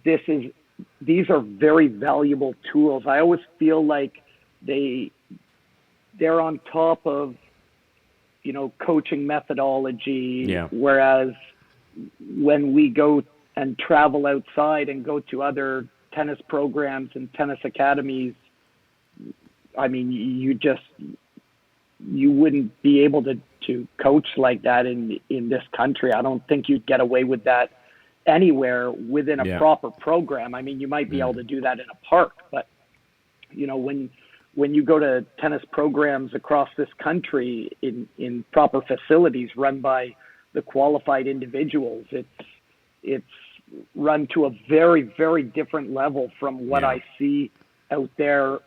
these are very valuable tools. I always feel like they're on top of, coaching methodology, whereas when we go and travel outside and go to other tennis programs and tennis academies, I mean, you wouldn't be able to coach like that in this country. I don't think you'd get away with that anywhere within a proper program. I mean, you might be able to do that in a park, but when you go to tennis programs across this country in proper facilities run by the qualified individuals, it's run to a very, very different level from what I see out there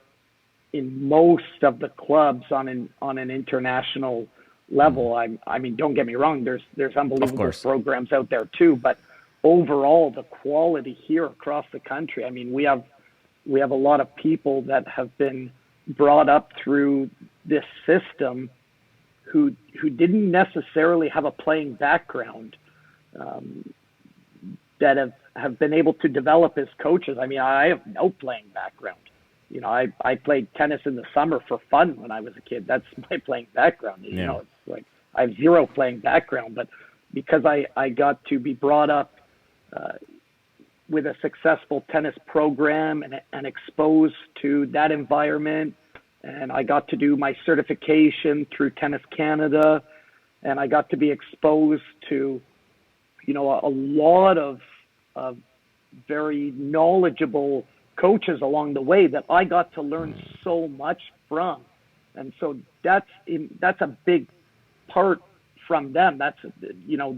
in most of the clubs on an international level. I mean, don't get me wrong, there's unbelievable programs out there too, but overall the quality here across the country, I mean, we have a lot of people that have been brought up through this system who didn't necessarily have a playing background, that have been able to develop as coaches. I mean, I have no playing background. I played tennis in the summer for fun when I was a kid. That's my playing background. It's like I have zero playing background, but because I got to be brought up with a successful tennis program and exposed to that environment, and I got to do my certification through Tennis Canada, and I got to be exposed to a lot of very knowledgeable coaches along the way that I got to learn so much from. And so that's a big part from them.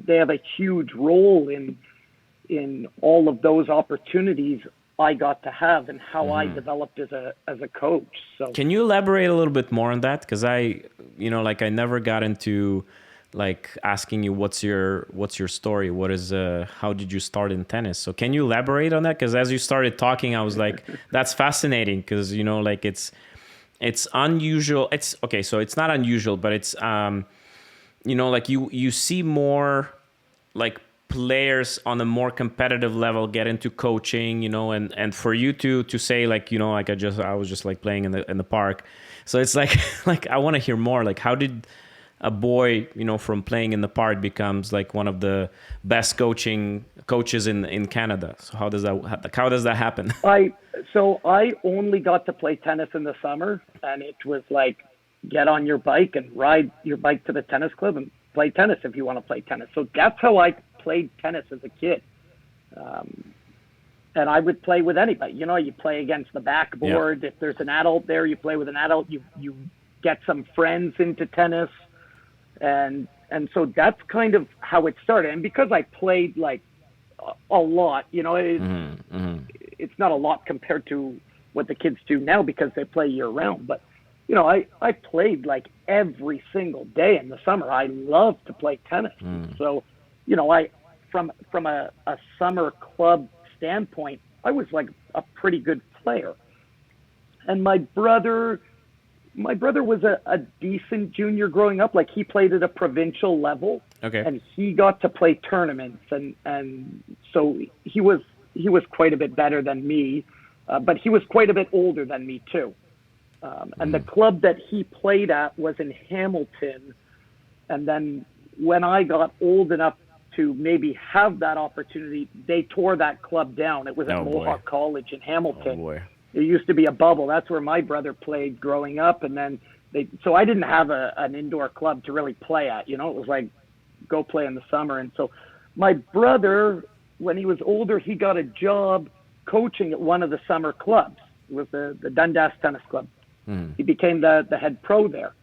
They have a huge role in all of those opportunities I got to have and how I developed as a coach. So can you elaborate a little bit more on that? Because I never got into asking you what's your story, how did you start in tennis? So can you elaborate on that? Because as you started talking, I was like, that's fascinating, because it's unusual. It's okay, so it's not unusual, but it's you see more players on a more competitive level get into coaching, and for you to say I was just playing in the park. So it's like I want to hear more. How did a boy, from playing in the park becomes one of the best coaches in Canada? So how does that happen? I only got to play tennis in the summer, and it was get on your bike and ride your bike to the tennis club and play tennis if you want to play tennis. So that's how I played tennis as a kid. And I would play with anybody. You play against the backboard. If there's an adult there, you play with an adult. You get some friends into tennis. And so that's kind of how it started. And because I played a lot, it's not a lot compared to what the kids do now because they play year round. But, I played every single day in the summer. I love to play tennis. So, from a summer club standpoint, I was a pretty good player. And my brother was a decent junior growing up. He played at a provincial level, and he got to play tournaments, and so he was quite a bit better than me, but he was quite a bit older than me too. And the club that he played at was in Hamilton, and then when I got old enough to maybe have that opportunity, they tore that club down. It was at Mohawk College in Hamilton. There used to be a bubble. That's where my brother played growing up. And then so I didn't have an indoor club to really play at, it was go play in the summer. And so my brother, when he was older, he got a job coaching at one of the summer clubs. It was the Dundas Tennis Club. He became the head pro there.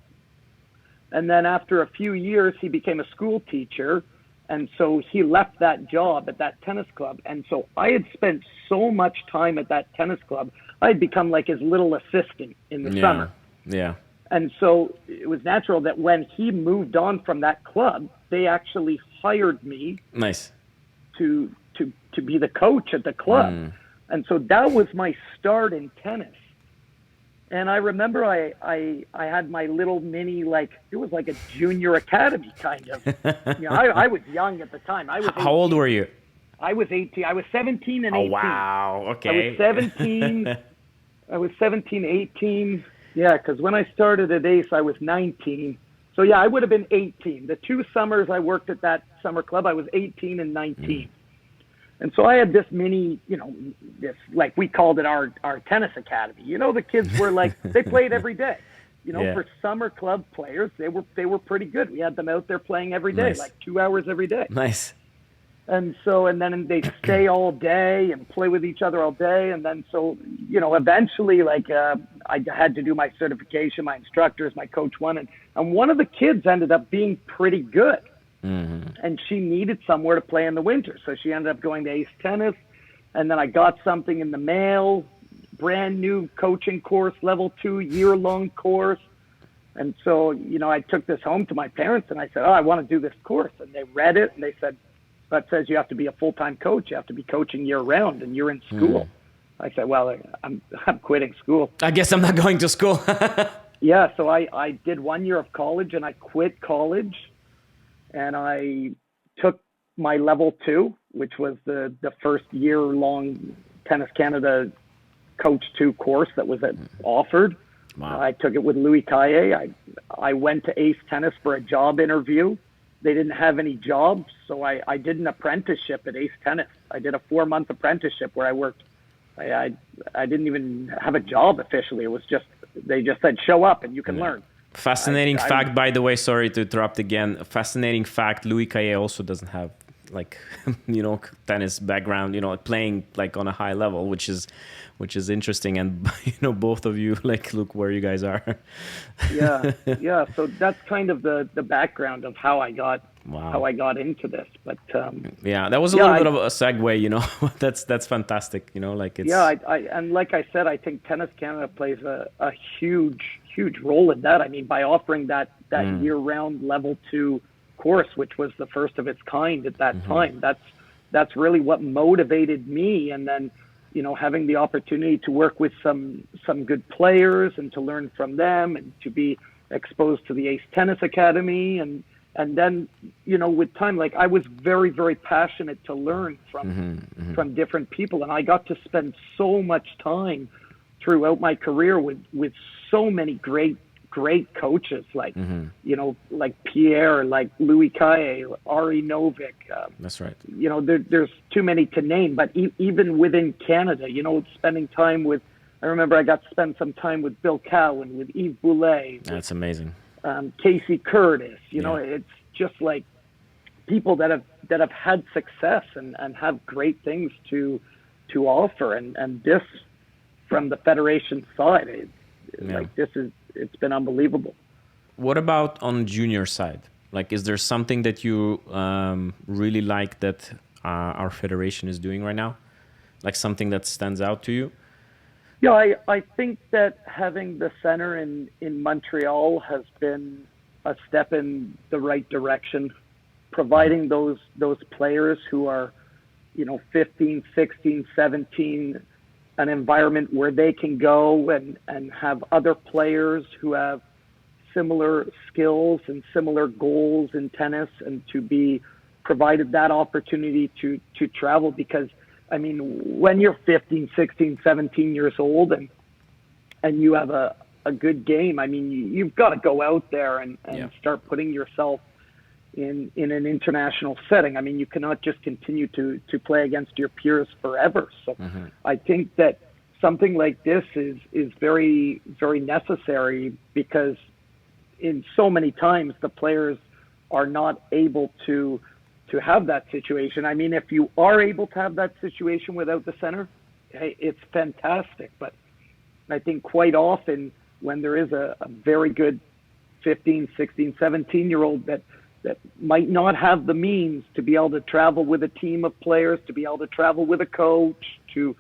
And then after a few years, he became a school teacher. And so he left that job at that tennis club. And so I had spent so much time at that tennis club. I had become like his little assistant in the summer. Yeah. And so it was natural that when he moved on from that club, they actually hired me to be the coach at the club. And so that was my start in tennis. And I remember I had my little mini, like, it was like a junior academy kind of. I was young at the time. I was 18. How old were you? I was 18. I was 17 and 18. Oh, wow. Okay. I was 17, 18. Yeah, because when I started at Ace, I was 19. So, yeah, I would have been 18. The 2 summers I worked at that summer club, I was 18 and 19. And so I had this mini, this, like, we called it our tennis academy. The kids were like, they played every day. For summer club players, they were pretty good. We had them out there playing every day, like 2 hours every day. Nice. And so, and then they'd stay all day and play with each other all day. And then, so, eventually, like, I had to do my certification, my instructors, my coach one. And one of the kids ended up being pretty good. And she needed somewhere to play in the winter. So she ended up going to Ace Tennis. And then I got something in the mail, brand new coaching course, level 2, year-long course. And so, I took this home to my parents and I said, I want to do this course. And they read it and they said, that says you have to be a full-time coach. You have to be coaching year-round and you're in school. I said, well, I'm quitting school. I guess I'm not going to school. Yeah, so I did 1 year of college and I quit college. And I took my level 2, which was the first year-long Tennis Canada Coach 2 course that was offered. Wow. I took it with Louis Caillé. I went to Ace Tennis for a job interview. They didn't have any jobs, so I did an apprenticeship at Ace Tennis. I did a 4-month apprenticeship where I worked. I didn't even have a job officially. It was just, they just said, show up and you can learn. Fascinating fact, by the way, sorry to interrupt again. Fascinating fact, Louis Caillé also doesn't have, like, tennis background, playing like on a high level, which is interesting. And, both of you, like, look where you guys are. Yeah. So that's kind of the background of how I got into this. But that was a little bit of a segue, that's fantastic, like it's. Yeah, and like I said, I think Tennis Canada plays a huge role in that. I mean, by offering that year-round level 2 course, which was the first of its kind at that time, that's really what motivated me. And then, having the opportunity to work with some good players and to learn from them and to be exposed to the Ace Tennis Academy. And then, with time, like, I was very, very passionate to learn from different people. And I got to spend so much time throughout my career with so many great coaches, like, like Pierre, like Louis Caillé, Ari Novik. That's right. There's too many to name, but even within Canada, spending time with, I remember I got to spend some time with Bill Cowan, with Yves Boulay. That's amazing. Casey Curtis, it's just like people that have had success and have great things to offer. And this, from the Federation side, it's been unbelievable. What about on junior side? Like, is there something that you really like that our Federation is doing right now? Like something that stands out to you? Yeah, I think that having the center in Montreal has been a step in the right direction, providing those players who are, 15, 16, 17, an environment where they can go and have other players who have similar skills and similar goals in tennis, and to be provided that opportunity to travel. Because, I mean, when you're 15, 16, 17 years old and you have a good game, I mean, you've got to go out there and start putting yourself in an international setting. I mean, you cannot just continue to play against your peers forever. So I think that something like this is very, very necessary, because in so many times the players are not able to have that situation. I mean, if you are able to have that situation without the center, hey, it's fantastic. But I think quite often when there is a very good 15, 16, 17-year-old that that might not have the means to be able to travel with a team of players, to be able to travel with a coach, to,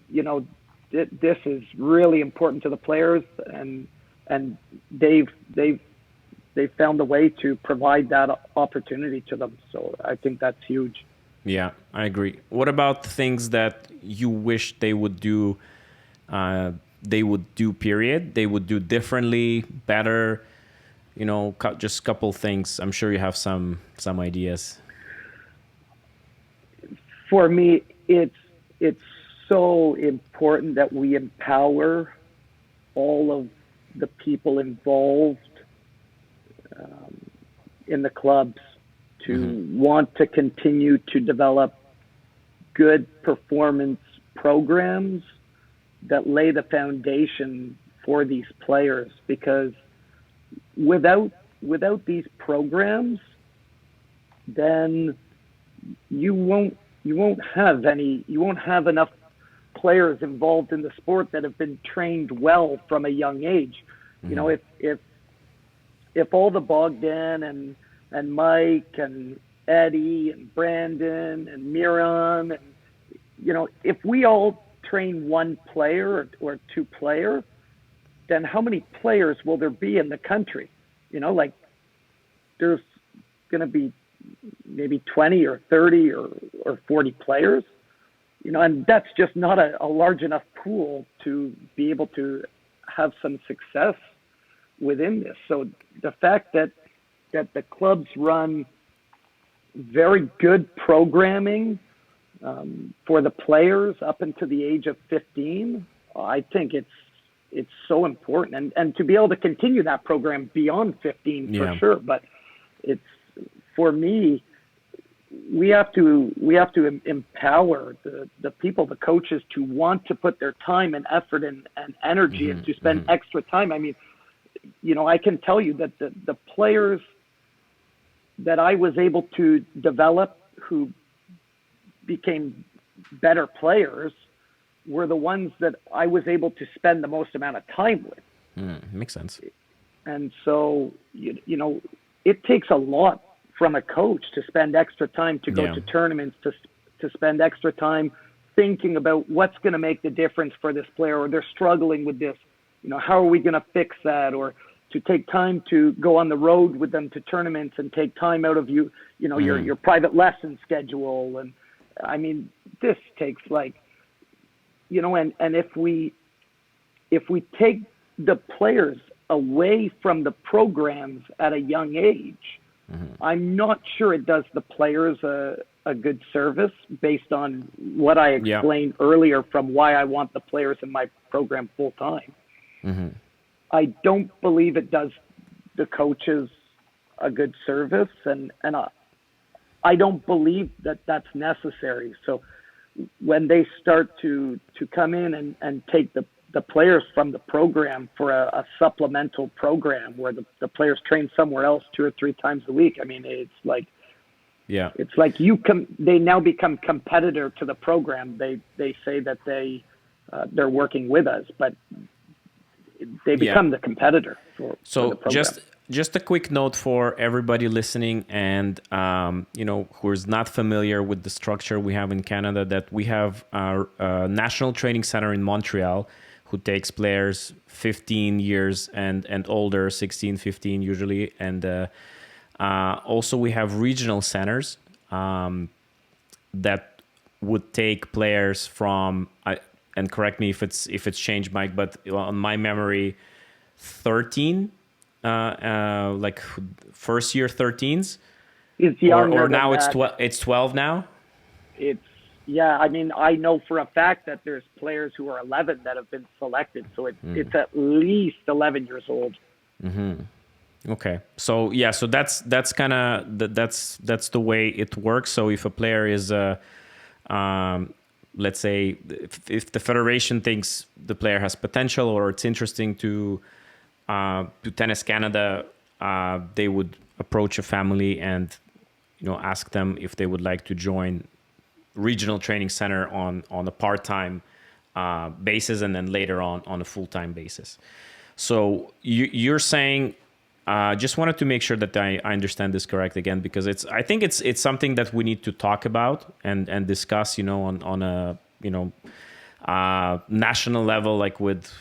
you know, this is really important to the players, and they've found a way to provide that opportunity to them. So I think that's huge. Yeah, I agree. What about things that you wish they would do? Period. They would do differently, better. You know, just a couple things. I'm sure you have some ideas. For me, it's so important that we empower all of the people involved in the clubs to want to continue to develop good performance programs that lay the foundation for these players, because without these programs, then you won't have enough players involved in the sport that have been trained well from a young age. You know, if all the Bogdan and Mike and Eddie and Brandon and Miran, and, you know, if we all train one player or two players, then how many players will there be in the country? You know, like, there's going to be maybe 20 or 30 or 40 players, you know, and that's just not a large enough pool to be able to have some success within this. So the fact that the clubs run very good programming for the players up until the age of 15, I think it's so important, and to be able to continue that program beyond 15 for sure. But it's, for me, we have to empower the people, the coaches, to want to put their time and effort and energy and to spend extra time. I mean, you know, I can tell you that the players that I was able to develop who became better players were the ones that I was able to spend the most amount of time with. Makes sense. And so, you know, it takes a lot from a coach to spend extra time to go to tournaments, to spend extra time thinking about what's going to make the difference for this player, or they're struggling with this. You know, how are we going to fix that? Or to take time to go on the road with them to tournaments and take time out of your private lesson schedule. And I mean, this takes, like, you know, and if we take the players away from the programs at a young age, I'm not sure it does the players a good service, based on what I explained earlier from why I want the players in my program full time. I don't believe it does the coaches a good service, and I don't believe that that's necessary. So when they start to come in and take the players from the program for a supplemental program where the players train somewhere else 2 or 3 times a week, I mean, it's like, it's like they now become competitor to the program. They say that they're working with us, but they become the competitor for the program. Just a quick note for everybody listening and, you know, who is not familiar with the structure we have in Canada, that we have our National Training Center in Montreal, who takes players 15 years and older, 16, 15 usually. And also we have regional centers that would take players from, and correct me if it's changed, Mike, but on my memory, 13, like first year 13s, it's younger or now that. it's 12 now. I mean, I know for a fact that there's players who are 11 that have been selected, so it's at least 11 years old. Okay, so so that's kind of that's the way it works. So if a player is let's say if the federation thinks the player has potential, or it's interesting to Tennis Canada, they would approach a family and, you know, ask them if they would like to join regional training center on a part-time basis, and then later on a full-time basis. So you're saying Just wanted to make sure that I understand this correct again, because I think it's something that we need to talk about and discuss, on a, national level, like with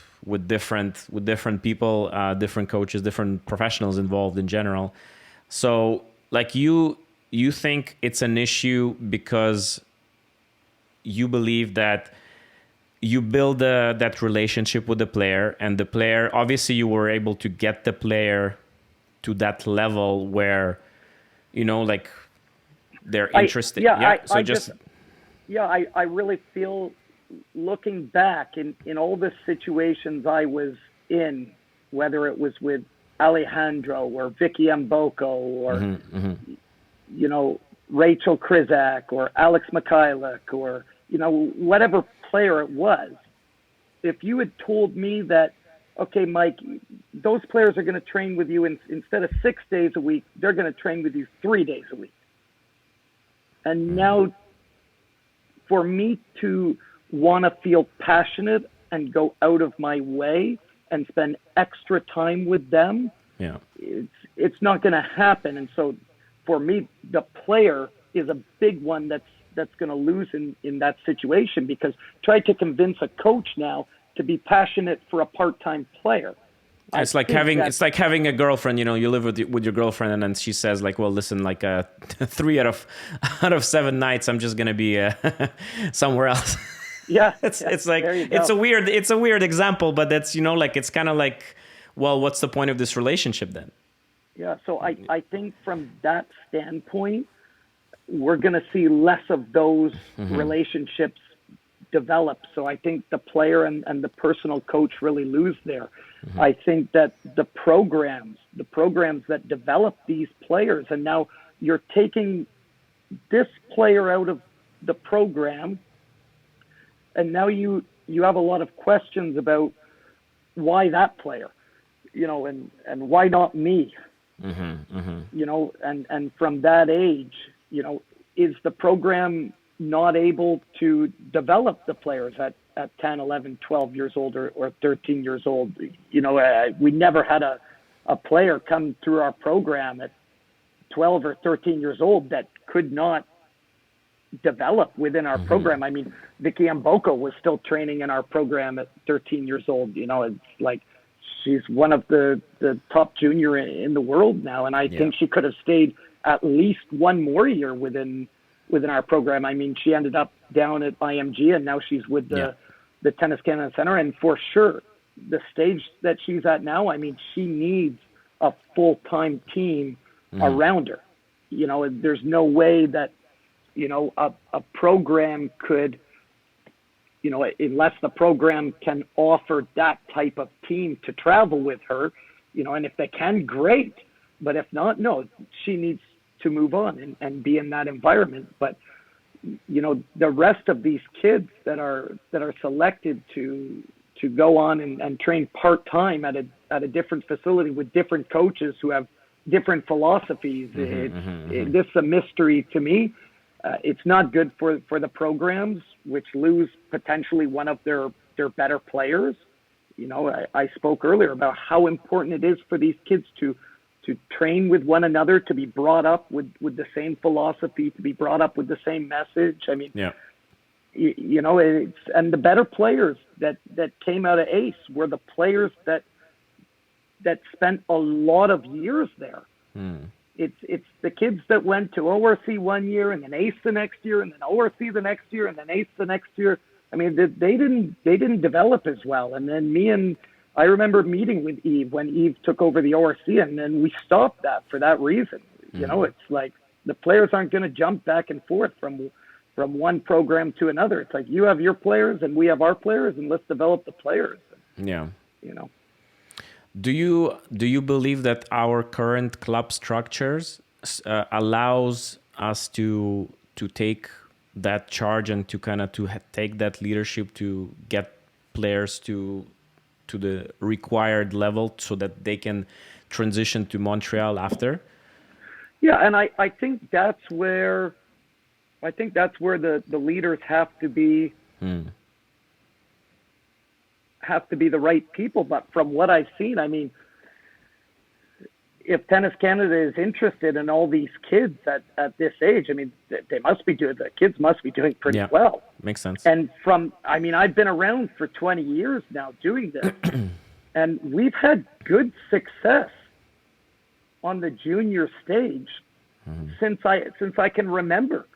different people, different coaches, different professionals involved in general. So like you think it's an issue because you believe that you build that relationship with the player, and the player, obviously you were able to get the player to that level where, like they're interested. I really feel, looking back in all the situations I was in, whether it was with Alejandro or Vicky Mboko or, Rachel Krizak or Alex Mikhailuk or, whatever player it was, if you had told me that, okay, Mike, those players are going to train with you instead of 6 days a week, they're going to train with you 3 days a week. And now for me to want to feel passionate and go out of my way and spend extra time with them, it's not going to happen. And so for me, the player is a big one that's going to lose in that situation, because try to convince a coach now to be passionate for a part-time player. It's like having a girlfriend. You live with your girlfriend, and then she says, like, well, listen, like 3 out of 7 nights, I'm just gonna be somewhere else. Yeah, it's like it's a weird example, but that's like it's kind of like, well, what's the point of this relationship then? Yeah, so I think from that standpoint, we're going to see less of those relationships develop. So I think the player and the personal coach really lose there. I think that the programs that develop these players, and now you're taking this player out of the program, and now you have a lot of questions about why that player, and why not me, and from that age, is the program not able to develop the players at 10, 11, 12 years old or 13 years old? We never had a player come through our program at 12 or 13 years old that could not develop within our program. I mean, Vicky Mboko was still training in our program at 13 years old. It's like she's one of the top junior in the world now, and I think she could have stayed at least one more year within our program. I mean, she ended up down at IMG, and now she's with the Tennis Canada Center. And for sure, the stage that she's at now, I mean, she needs a full-time team around her. There's no way that, a program could, unless the program can offer that type of team to travel with her, and if they can, great. But if not, no, she needs to move on and be in that environment. But the rest of these kids that are selected to go on and train part-time at a different facility with different coaches who have different philosophies, this is a mystery to me. It's not good for the programs, which lose potentially one of their better players. I spoke earlier about how important it is for these kids to train with one another, to be brought up with the same philosophy, to be brought up with the same message. I mean, and the better players that came out of Ace were the players that spent a lot of years there. It's the kids that went to ORC 1 year and then Ace the next year and then ORC the next year and then Ace the next year. I mean, they didn't develop as well. And then I remember meeting with Eve when Eve took over the ORC, and then we stopped that for that reason. It's like the players aren't going to jump back and forth from one program to another. It's like, you have your players and we have our players, and let's develop the players. Yeah. Do you believe that our current club structures allows us to take that charge and to kind of take that leadership to get players to the required level so that they can transition to Montreal after? Yeah, and I think that's where the leaders have to be the right people. But from what I've seen, I mean, if Tennis Canada is interested in all these kids at this age, I mean, the kids must be doing pretty well. Makes sense. And I've been around for 20 years now doing this, and we've had good success on the junior stage since I can remember.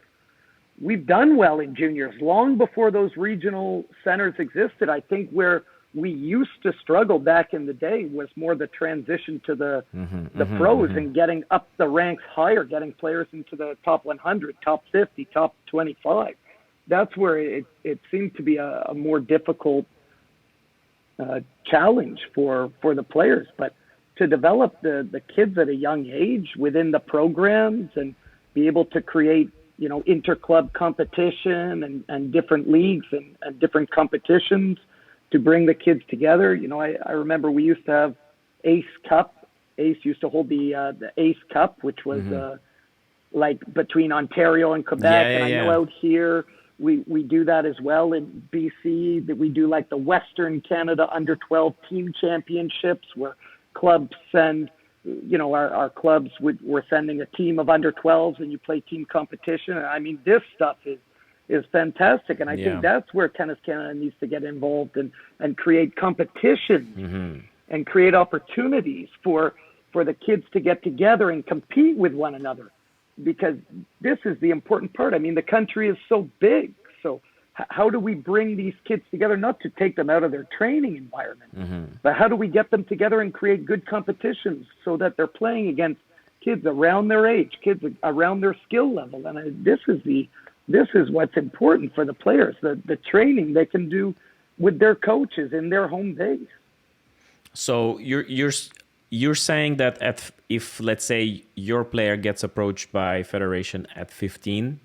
We've done well in juniors long before those regional centers existed. I think where we used to struggle back in the day was more the transition to the pros and getting up the ranks higher, getting players into the top 100, top 50, top 25. That's where it seemed to be a more difficult challenge for the players. But to develop the kids at a young age within the programs and be able to create, inter-club competition and different leagues and different competitions to bring the kids together. I remember we used to have Ace Cup. Ace used to hold the Ace Cup, which was like between Ontario and Quebec. And I know out here we do that as well in BC. That we do like the Western Canada Under 12 Team Championships, where clubs send, our clubs we're sending a team of under 12s and you play team competition. I mean, this stuff is fantastic. And I think that's where Tennis Canada needs to get involved and create competition and create opportunities for the kids to get together and compete with one another, because this is the important part. I mean, the country is so big. So how do we bring these kids together, not to take them out of their training environment, but how do we get them together and create good competitions so that they're playing against kids around their age, kids around their skill level? And this is what's important for the players, the training they can do with their coaches in their home base. So you're saying that if let's say your player gets approached by federation at 15,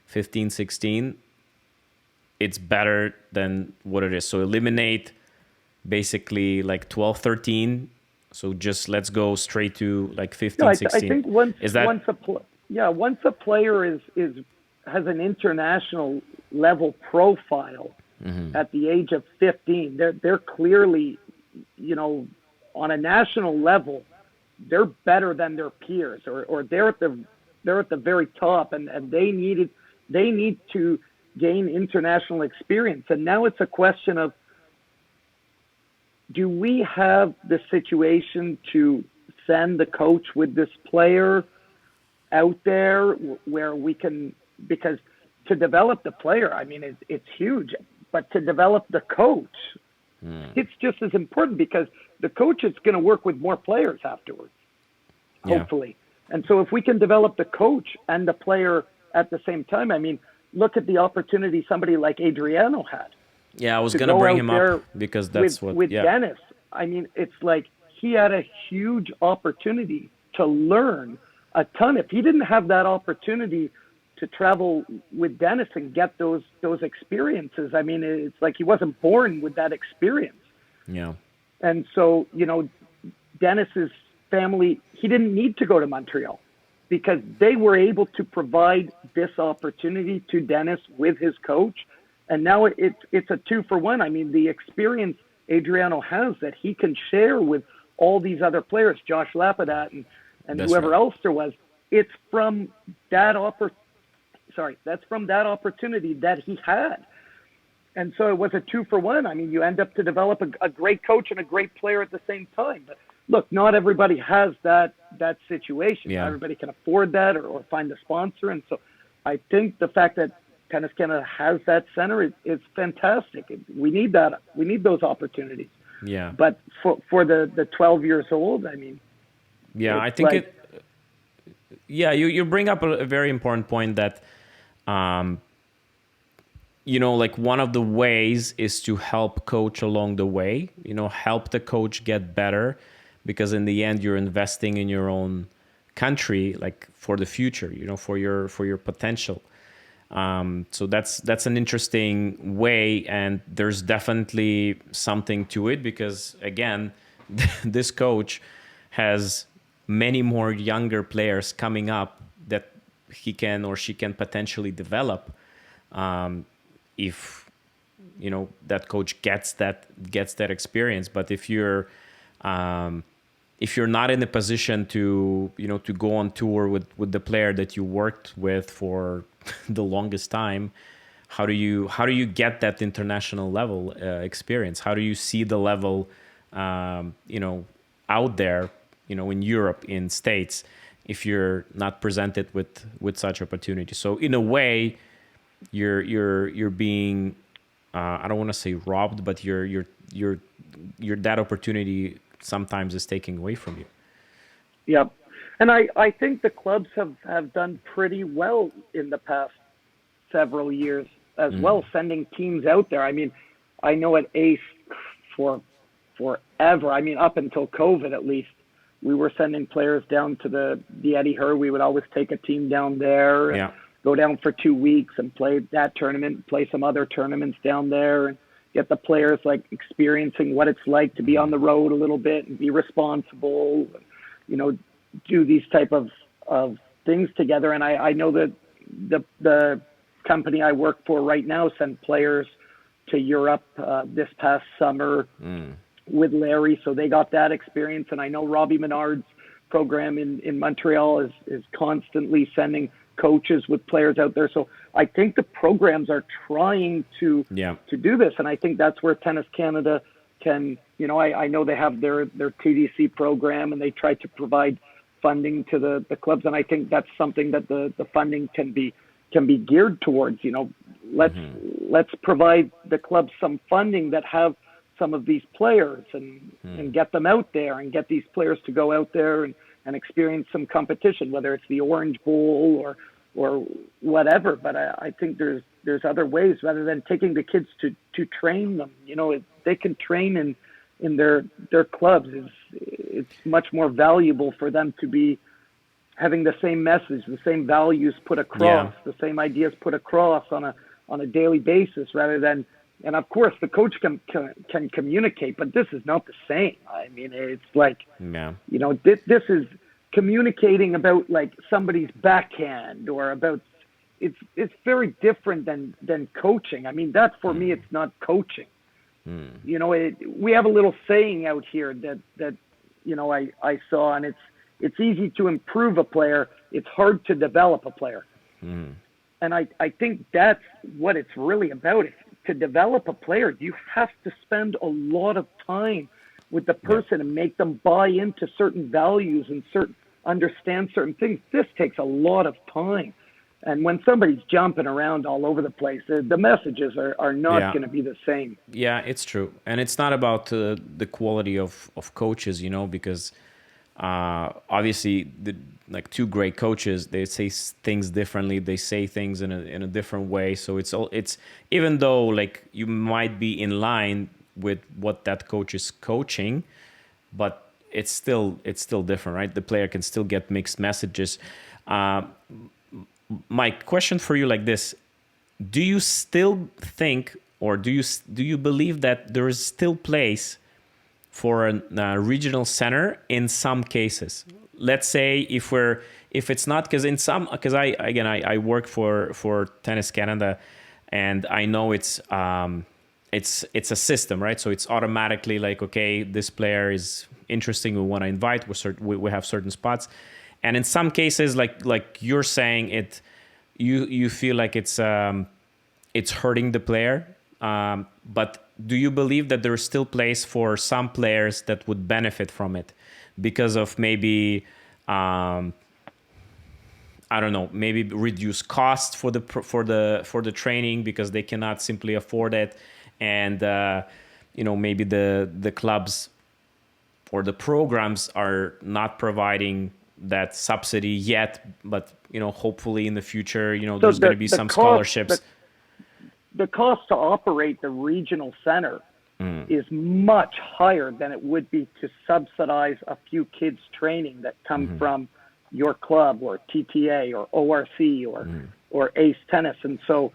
16, it's better than what it is. So eliminate basically like 12, 13. So just let's go straight to like 15, 16. I think once a player has an international level profile at the age of 15, they're clearly, on a national level, they're better than their peers, or they're at the very top, and they need to gain international experience. And now it's a question of, do we have the situation to send the coach with this player out there where we can, because to develop the player, I mean, it's huge, but to develop the coach, it's just as important, because the coach is going to work with more players afterwards, hopefully. And so if we can develop the coach and the player at the same time, I mean, look at the opportunity somebody like Adriano had. Yeah, I was going to bring him up because that's with Dennis. I mean, it's like he had a huge opportunity to learn a ton. If he didn't have that opportunity to travel with Dennis and get those experiences, I mean, it's like he wasn't born with that experience. Yeah. And so, Dennis's family, he didn't need to go to Montreal, because they were able to provide this opportunity to Dennis with his coach. And now it's a 2-for-1. I mean, the experience Adriano has that he can share with all these other players, Josh Lapadat and whoever else there was, it's from that that's from that opportunity that he had. And so it was a 2-for-1. I mean, you end up to develop a great coach and a great player at the same time. But look, not everybody has that situation. Yeah. Not everybody can afford that or find a sponsor. And so I think the fact that Tennis Canada has that center is fantastic. We need that. We need those opportunities. Yeah. But for the 12 years old, I mean. Yeah, I think you bring up a very important point that, like one of the ways is to help coach along the way, help the coach get better, because in the end you're investing in your own country, like for the future, for your potential. So that's an interesting way, and there's definitely something to it, because again, this coach has many more younger players coming up that he can or she can potentially develop, if that coach gets that experience. But if you're if you're not in a position to, to go on tour with the player that you worked with for the longest time, how do you get that international level experience? How do you see the level, out there, in Europe, in States, if you're not presented with such opportunity? So in a way, you're being, I don't want to say robbed, but you're that opportunity sometimes is taken away from you. Yep. And I think the clubs have done pretty well in the past several years as well, sending teams out there. I mean, I know at Ace for forever, I mean, up until COVID at least, we were sending players down to the Eddie Hur. We would always take a team down there and go down for 2 weeks and play that tournament, play some other tournaments down there, and get the players like experiencing what it's like to be on the road a little bit and be responsible, do these type of things together. And I know that the company I work for right now sent players to Europe this past summer with Larry, so they got that experience. And I know Robbie Menard's program in Montreal is constantly sending coaches with players out there. So I think the programs are trying to do this, and I think that's where Tennis Canada can, I know they have their TDC program, and they try to provide funding to the clubs, and I think that's something that the funding can be geared towards. Let's provide the clubs some funding that have some of these players and get them out there and get these players to go out there and experience some competition, whether it's the Orange Bowl or whatever. But I think there's other ways rather than taking the kids to train them. They can train in their clubs. It's much more valuable for them to be having the same message, the same values put across, the same ideas put across on a daily basis, rather than. And of course, the coach can communicate, but this is not the same. I mean, it's like, this is communicating about like somebody's backhand or about, it's very different than coaching. I mean, that for me, it's not coaching. We have a little saying out here that I saw, and it's easy to improve a player. It's hard to develop a player. And I think that's what it's really about. To develop a player, you have to spend a lot of time with the person and make them buy into certain values and understand certain things. This takes a lot of time. And when somebody's jumping around all over the place, the messages are not going to be the same. Yeah, it's true. And it's not about the quality of coaches, because obviously like two great coaches, they say things differently, they say things in a different way. So it's even though like you might be in line with what that coach is coaching, but it's still different, right? The player can still get mixed messages. My question for you like this: do you still think, or do you believe that there is still place for a regional center in some cases? Let's say if it's not, because I work for Tennis Canada, and I know it's a system, right? So it's automatically like, okay, this player is interesting, we want to invite, we have certain spots, and in some cases, like you're saying, you feel like it's hurting the player, but do you believe that there's still place for some players that would benefit from it because of maybe, I don't know, maybe reduce cost for the training because they cannot simply afford it, and maybe the clubs or the programs are not providing that subsidy yet, but hopefully in the future, there's going to be some scholarships. The cost to operate the regional center is much higher than it would be to subsidize a few kids training that come from your club or TPA or ORC or Ace Tennis. And so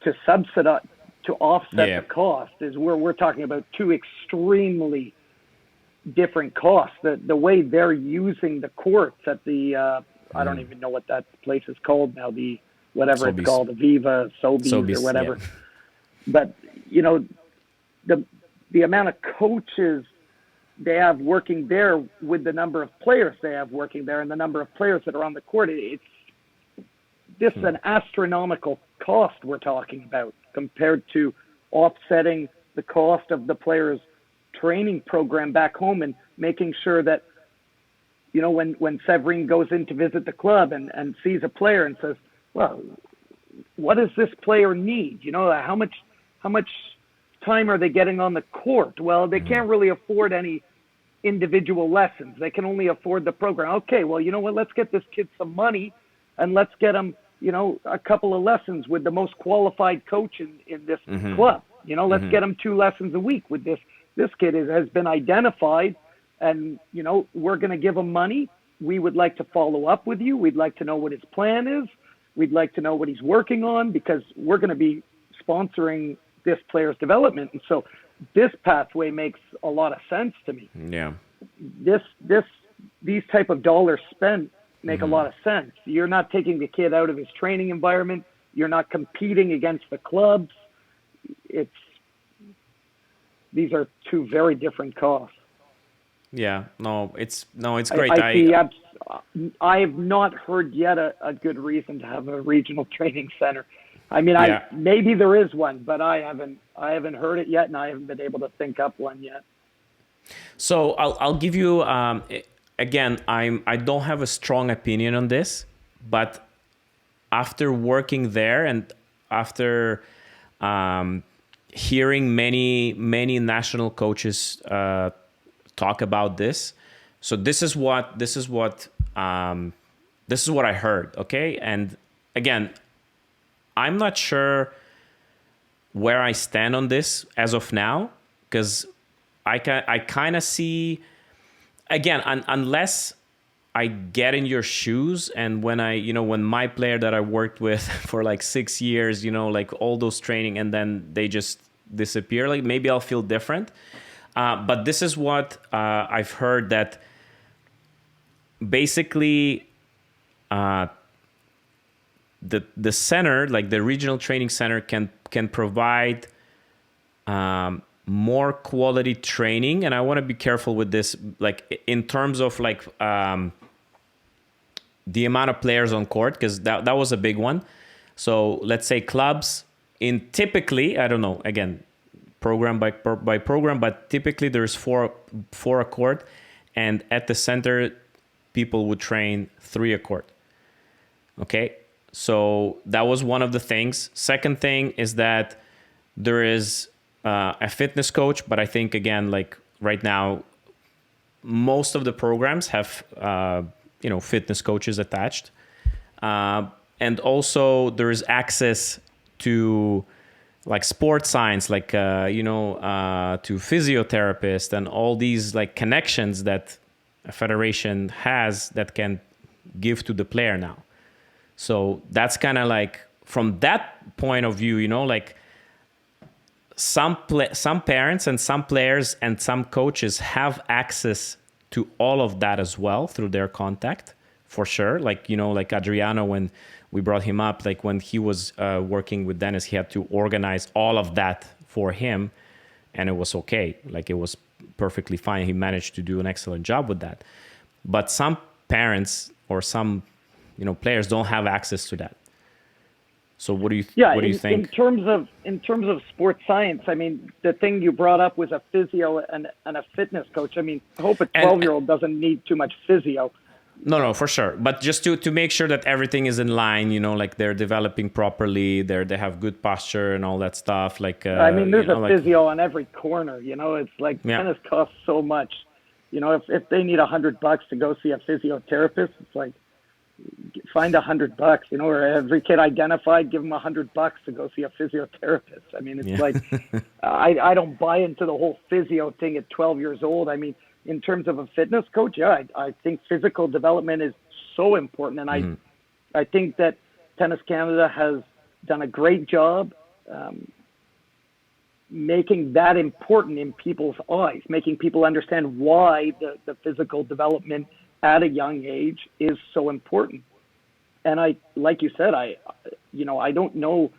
to subsidize, to offset the cost is where we're talking about two extremely different costs. The way they're using the courts at the, I don't even know what that place is called now, whatever it's called, Aviva, Sobeys or whatever. But, the amount of coaches they have working there with the number of players they have working there and the number of players that are on the court. It's this is an astronomical cost we're talking about compared to offsetting the cost of the players' training program back home and making sure that, you know, when Severine goes in to visit the club and sees a player and says, well, what does this player need? You know, how much time are they getting on the court? Well, they can't really afford any individual lessons. They can only afford the program. Okay, well, you know what? Let's get this kid some money and let's get him, you know, a couple of lessons with the most qualified coach in this club. You know, let's get him 2 lessons a week with this. This kid has been identified, and, you know, we're going to give him money. We would like to follow up with you. We'd like to know what his plan is. We'd like to know what he's working on, because we're going to be sponsoring this player's development. And so this pathway makes a lot of sense to me. Yeah. These type of dollars spent make a lot of sense. You're not taking the kid out of his training environment. You're not competing against the clubs. These are 2 very different costs. Yeah, it's great. I have not heard yet a good reason to have a regional training center. I mean, maybe there is one, but I haven't heard it yet, and I haven't been able to think up one yet. So I'll give you again. I don't have a strong opinion on this, but after working there and after hearing many national coaches talk about this, so this is what I heard. Okay, and again, I'm not sure where I stand on this as of now, because I kind of see, again, unless I get in your shoes, and when my player that I worked with for like 6 years, you know, like all those training, and then they just disappear, like maybe I'll feel different. But this is what I've heard, that basically the center, like the regional training center, can provide more quality training. And I want to be careful with this, like in terms of like the amount of players on court, because that was a big one. So let's say clubs typically, I don't know, again, program by program, but typically there's four a court, and at the center people would train 3 a court. Okay, so that was one of the things. Second thing is that there is a fitness coach, but I think, again, like right now, most of the programs have fitness coaches attached, and also there is access to like sports science, like to physiotherapists and all these like connections that a federation has that can give to the player now. So that's kind of like, from that point of view, you know, like some parents and some players and some coaches have access to all of that as well through their contact, for sure. Like, you know, like Adriano, when we brought him up, like when he was working with Dennis, he had to organize all of that for him, and it was okay. Like, it was perfectly fine. He managed to do an excellent job with that. But some parents or some, you know, players don't have access to that. So what do you think? In terms of sports science, I mean, the thing you brought up was a physio and a fitness coach. I mean, I hope a 12-year-old doesn't need too much physio. No, for sure. But just to make sure that everything is in line, you know, like they're developing properly, they have good posture and all that stuff. Like, I mean, there's a physio on every corner. You know, it's like tennis costs so much. You know, if they need $100 to go see a physiotherapist, it's like, find $100, you know, or every kid identified, give them $100 to go see a physiotherapist. I mean, it's like, I don't buy into the whole physio thing at 12 years old. I mean, in terms of a fitness coach, I think physical development is so important. And I think that Tennis Canada has done a great job making that important in people's eyes, making people understand why the physical development at a young age is so important. And like you said, I don't know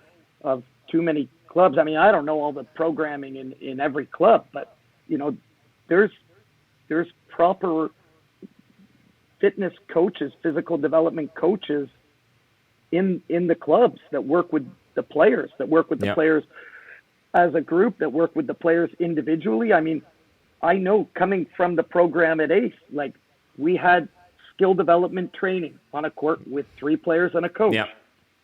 of too many clubs. I mean, I don't know all the programming in every club, but, you know, there's there's proper fitness coaches, physical development coaches in the clubs that work with the players, that work with the players as a group, that work with the players individually. I mean, I know coming from the program at Ace, like we had skill development training on a court with 3 players and a coach. Yeah.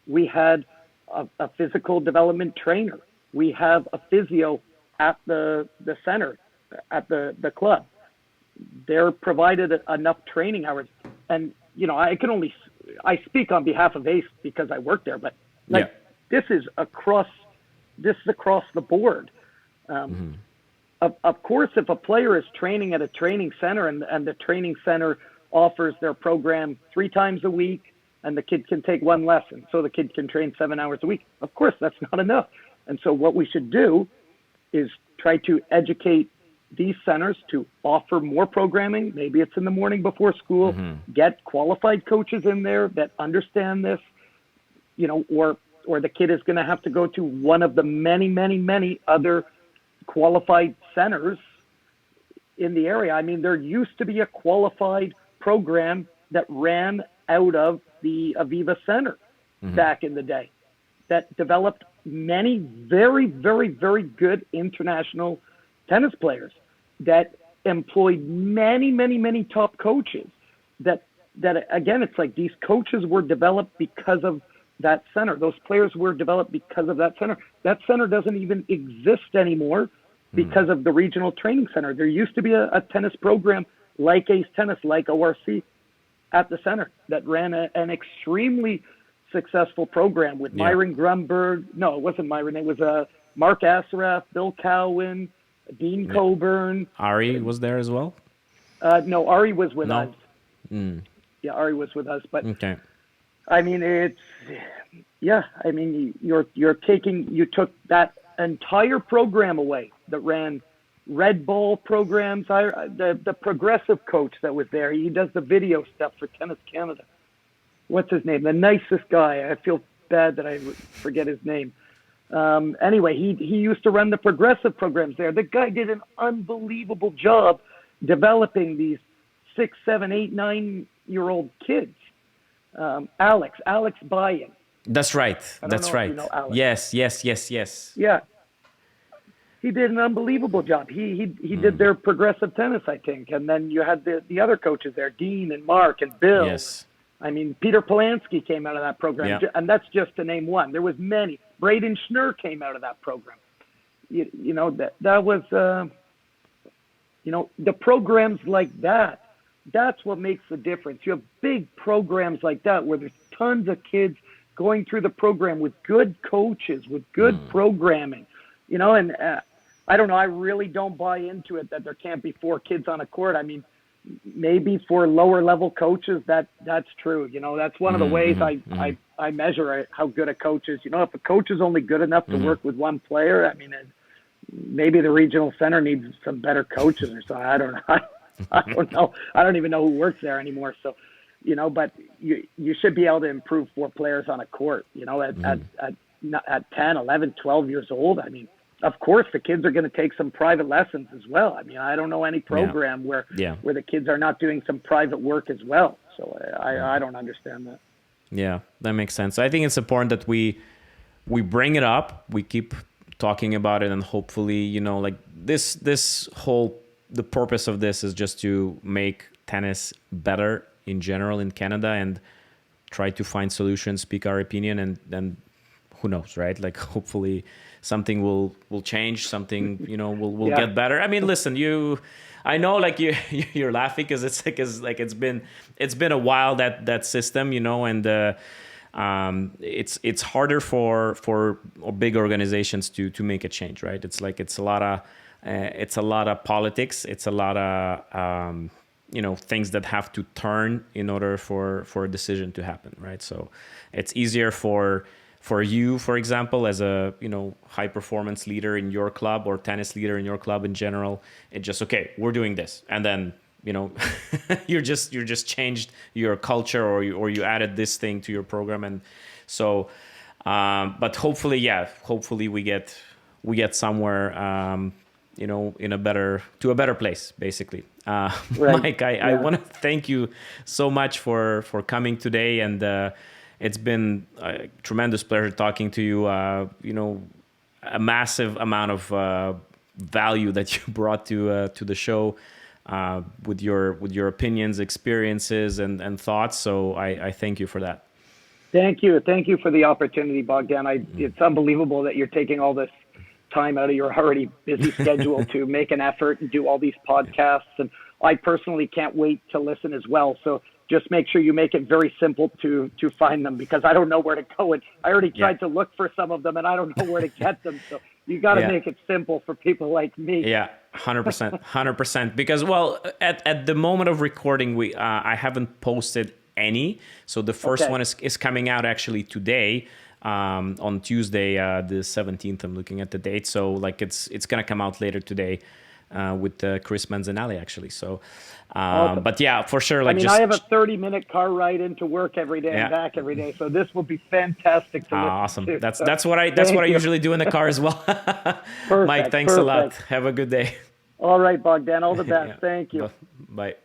We had a physical development trainer. We have a physio at the center, at the club. They're provided enough training hours. And, you know, I speak on behalf of Ace because I work there, but like this is across the board. Of course, if a player is training at a training center and the training center offers their program 3 times a week and the kid can take 1 lesson, so the kid can train 7 hours a week, of course, that's not enough. And so what we should do is try to educate these centers to offer more programming. Maybe it's in the morning before school, get qualified coaches in there that understand this, you know, or the kid is going to have to go to one of the many, many, many other qualified centers in the area. I mean, there used to be a qualified program that ran out of the Aviva Center back in the day that developed many very, very, very good international tennis players that employed many, many, many top coaches that again, it's like these coaches were developed because of that center. Those players were developed because of that center. That center doesn't even exist anymore because of the regional training center. There used to be a tennis program like Ace Tennis, like ORC at the center that ran an extremely successful program with Myron Grumberg. No, it wasn't Myron. It was Mark Asaraf, Bill Cowan, Dean Coburn. Ari was there as well? No, Ari was with us. Yeah, Ari was with us. But okay. I mean, I mean, you took that entire program away that ran Red Ball programs. The progressive coach that was there, he does the video stuff for Tennis Canada. What's his name? The nicest guy. I feel bad that I forget his name. Anyway, he used to run the progressive programs there. The guy did an unbelievable job developing these 6, 7, 8, 9-year-old kids. Alex Bayan. That's right. That's right. You know Alex. Yes. Yeah. He did an unbelievable job. He did their progressive tennis, I think. And then you had the other coaches there, Dean and Mark and Bill. Yes. I mean, Peter Polanski came out of that program, and that's just to name one. There was many. Braden Schnurr came out of that program. You know, that was, you know, the programs like that, that's what makes the difference. You have big programs like that where there's tons of kids going through the program with good coaches, with good programming, you know, and I don't know, I really don't buy into it that there can't be 4 kids on a court. I mean, maybe for lower level coaches, that's true. You know, that's one of the ways I measure how good a coach is. You know, if a coach is only good enough to work with one player, I mean, maybe the regional center needs some better coaches or something. I don't know. I don't know. I don't even know who works there anymore. So, you know, but you should be able to improve 4 players on a court, you know, at 10, 11, 12 years old. I mean, of course, the kids are going to take some private lessons as well. I mean, I don't know any program where the kids are not doing some private work as well. So I don't understand that. Yeah, that makes sense. I think it's important that we bring it up, we keep talking about it, and hopefully, you know, like this whole, the purpose of this is just to make tennis better in general in Canada and try to find solutions, speak our opinion, and then who knows, right? Like hopefully something will change, something, you know, will get better. I mean, listen, I know like you're laughing because it's been a while that system, you know, and it's harder for big organizations to make a change, right? It's a lot of politics. It's a lot of you know, things that have to turn in order for a decision to happen, right? So it's easier for you, for example, as a, you know, high performance leader in your club or tennis leader in your club in general, it just, okay, we're doing this. And then, you know, you're just changed your culture or you added this thing to your program. And so, but hopefully we get somewhere, in a better place, basically. Right. Mike, I want to thank you so much for coming today, and it's been a tremendous pleasure talking to you. A massive amount of value that you brought to the show with your opinions, experiences, and thoughts. So I thank you for that. Thank you for the opportunity, Bogdan. It's unbelievable that you're taking all this time out of your already busy schedule to make an effort and do all these podcasts. And I personally can't wait to listen as well. So just make sure you make it very simple to find them, because I don't know where to go. And I already tried to look for some of them and I don't know where to get them. So you got to make it simple for people like me. Yeah, 100%. Because, well, at the moment of recording, I haven't posted any. So the first one is coming out actually today. On Tuesday, the 17th, I'm looking at the date. So like it's going to come out later today with Chris Manzanelli, actually. So, awesome. But yeah, for sure. I have a 30-minute car ride into work every day and back every day. So this will be fantastic to listen awesome. to. That's what I usually do in the car as well. Perfect. Mike, thanks a lot. Have a good day. All right, Bogdan. All the best. Thank you. Bye.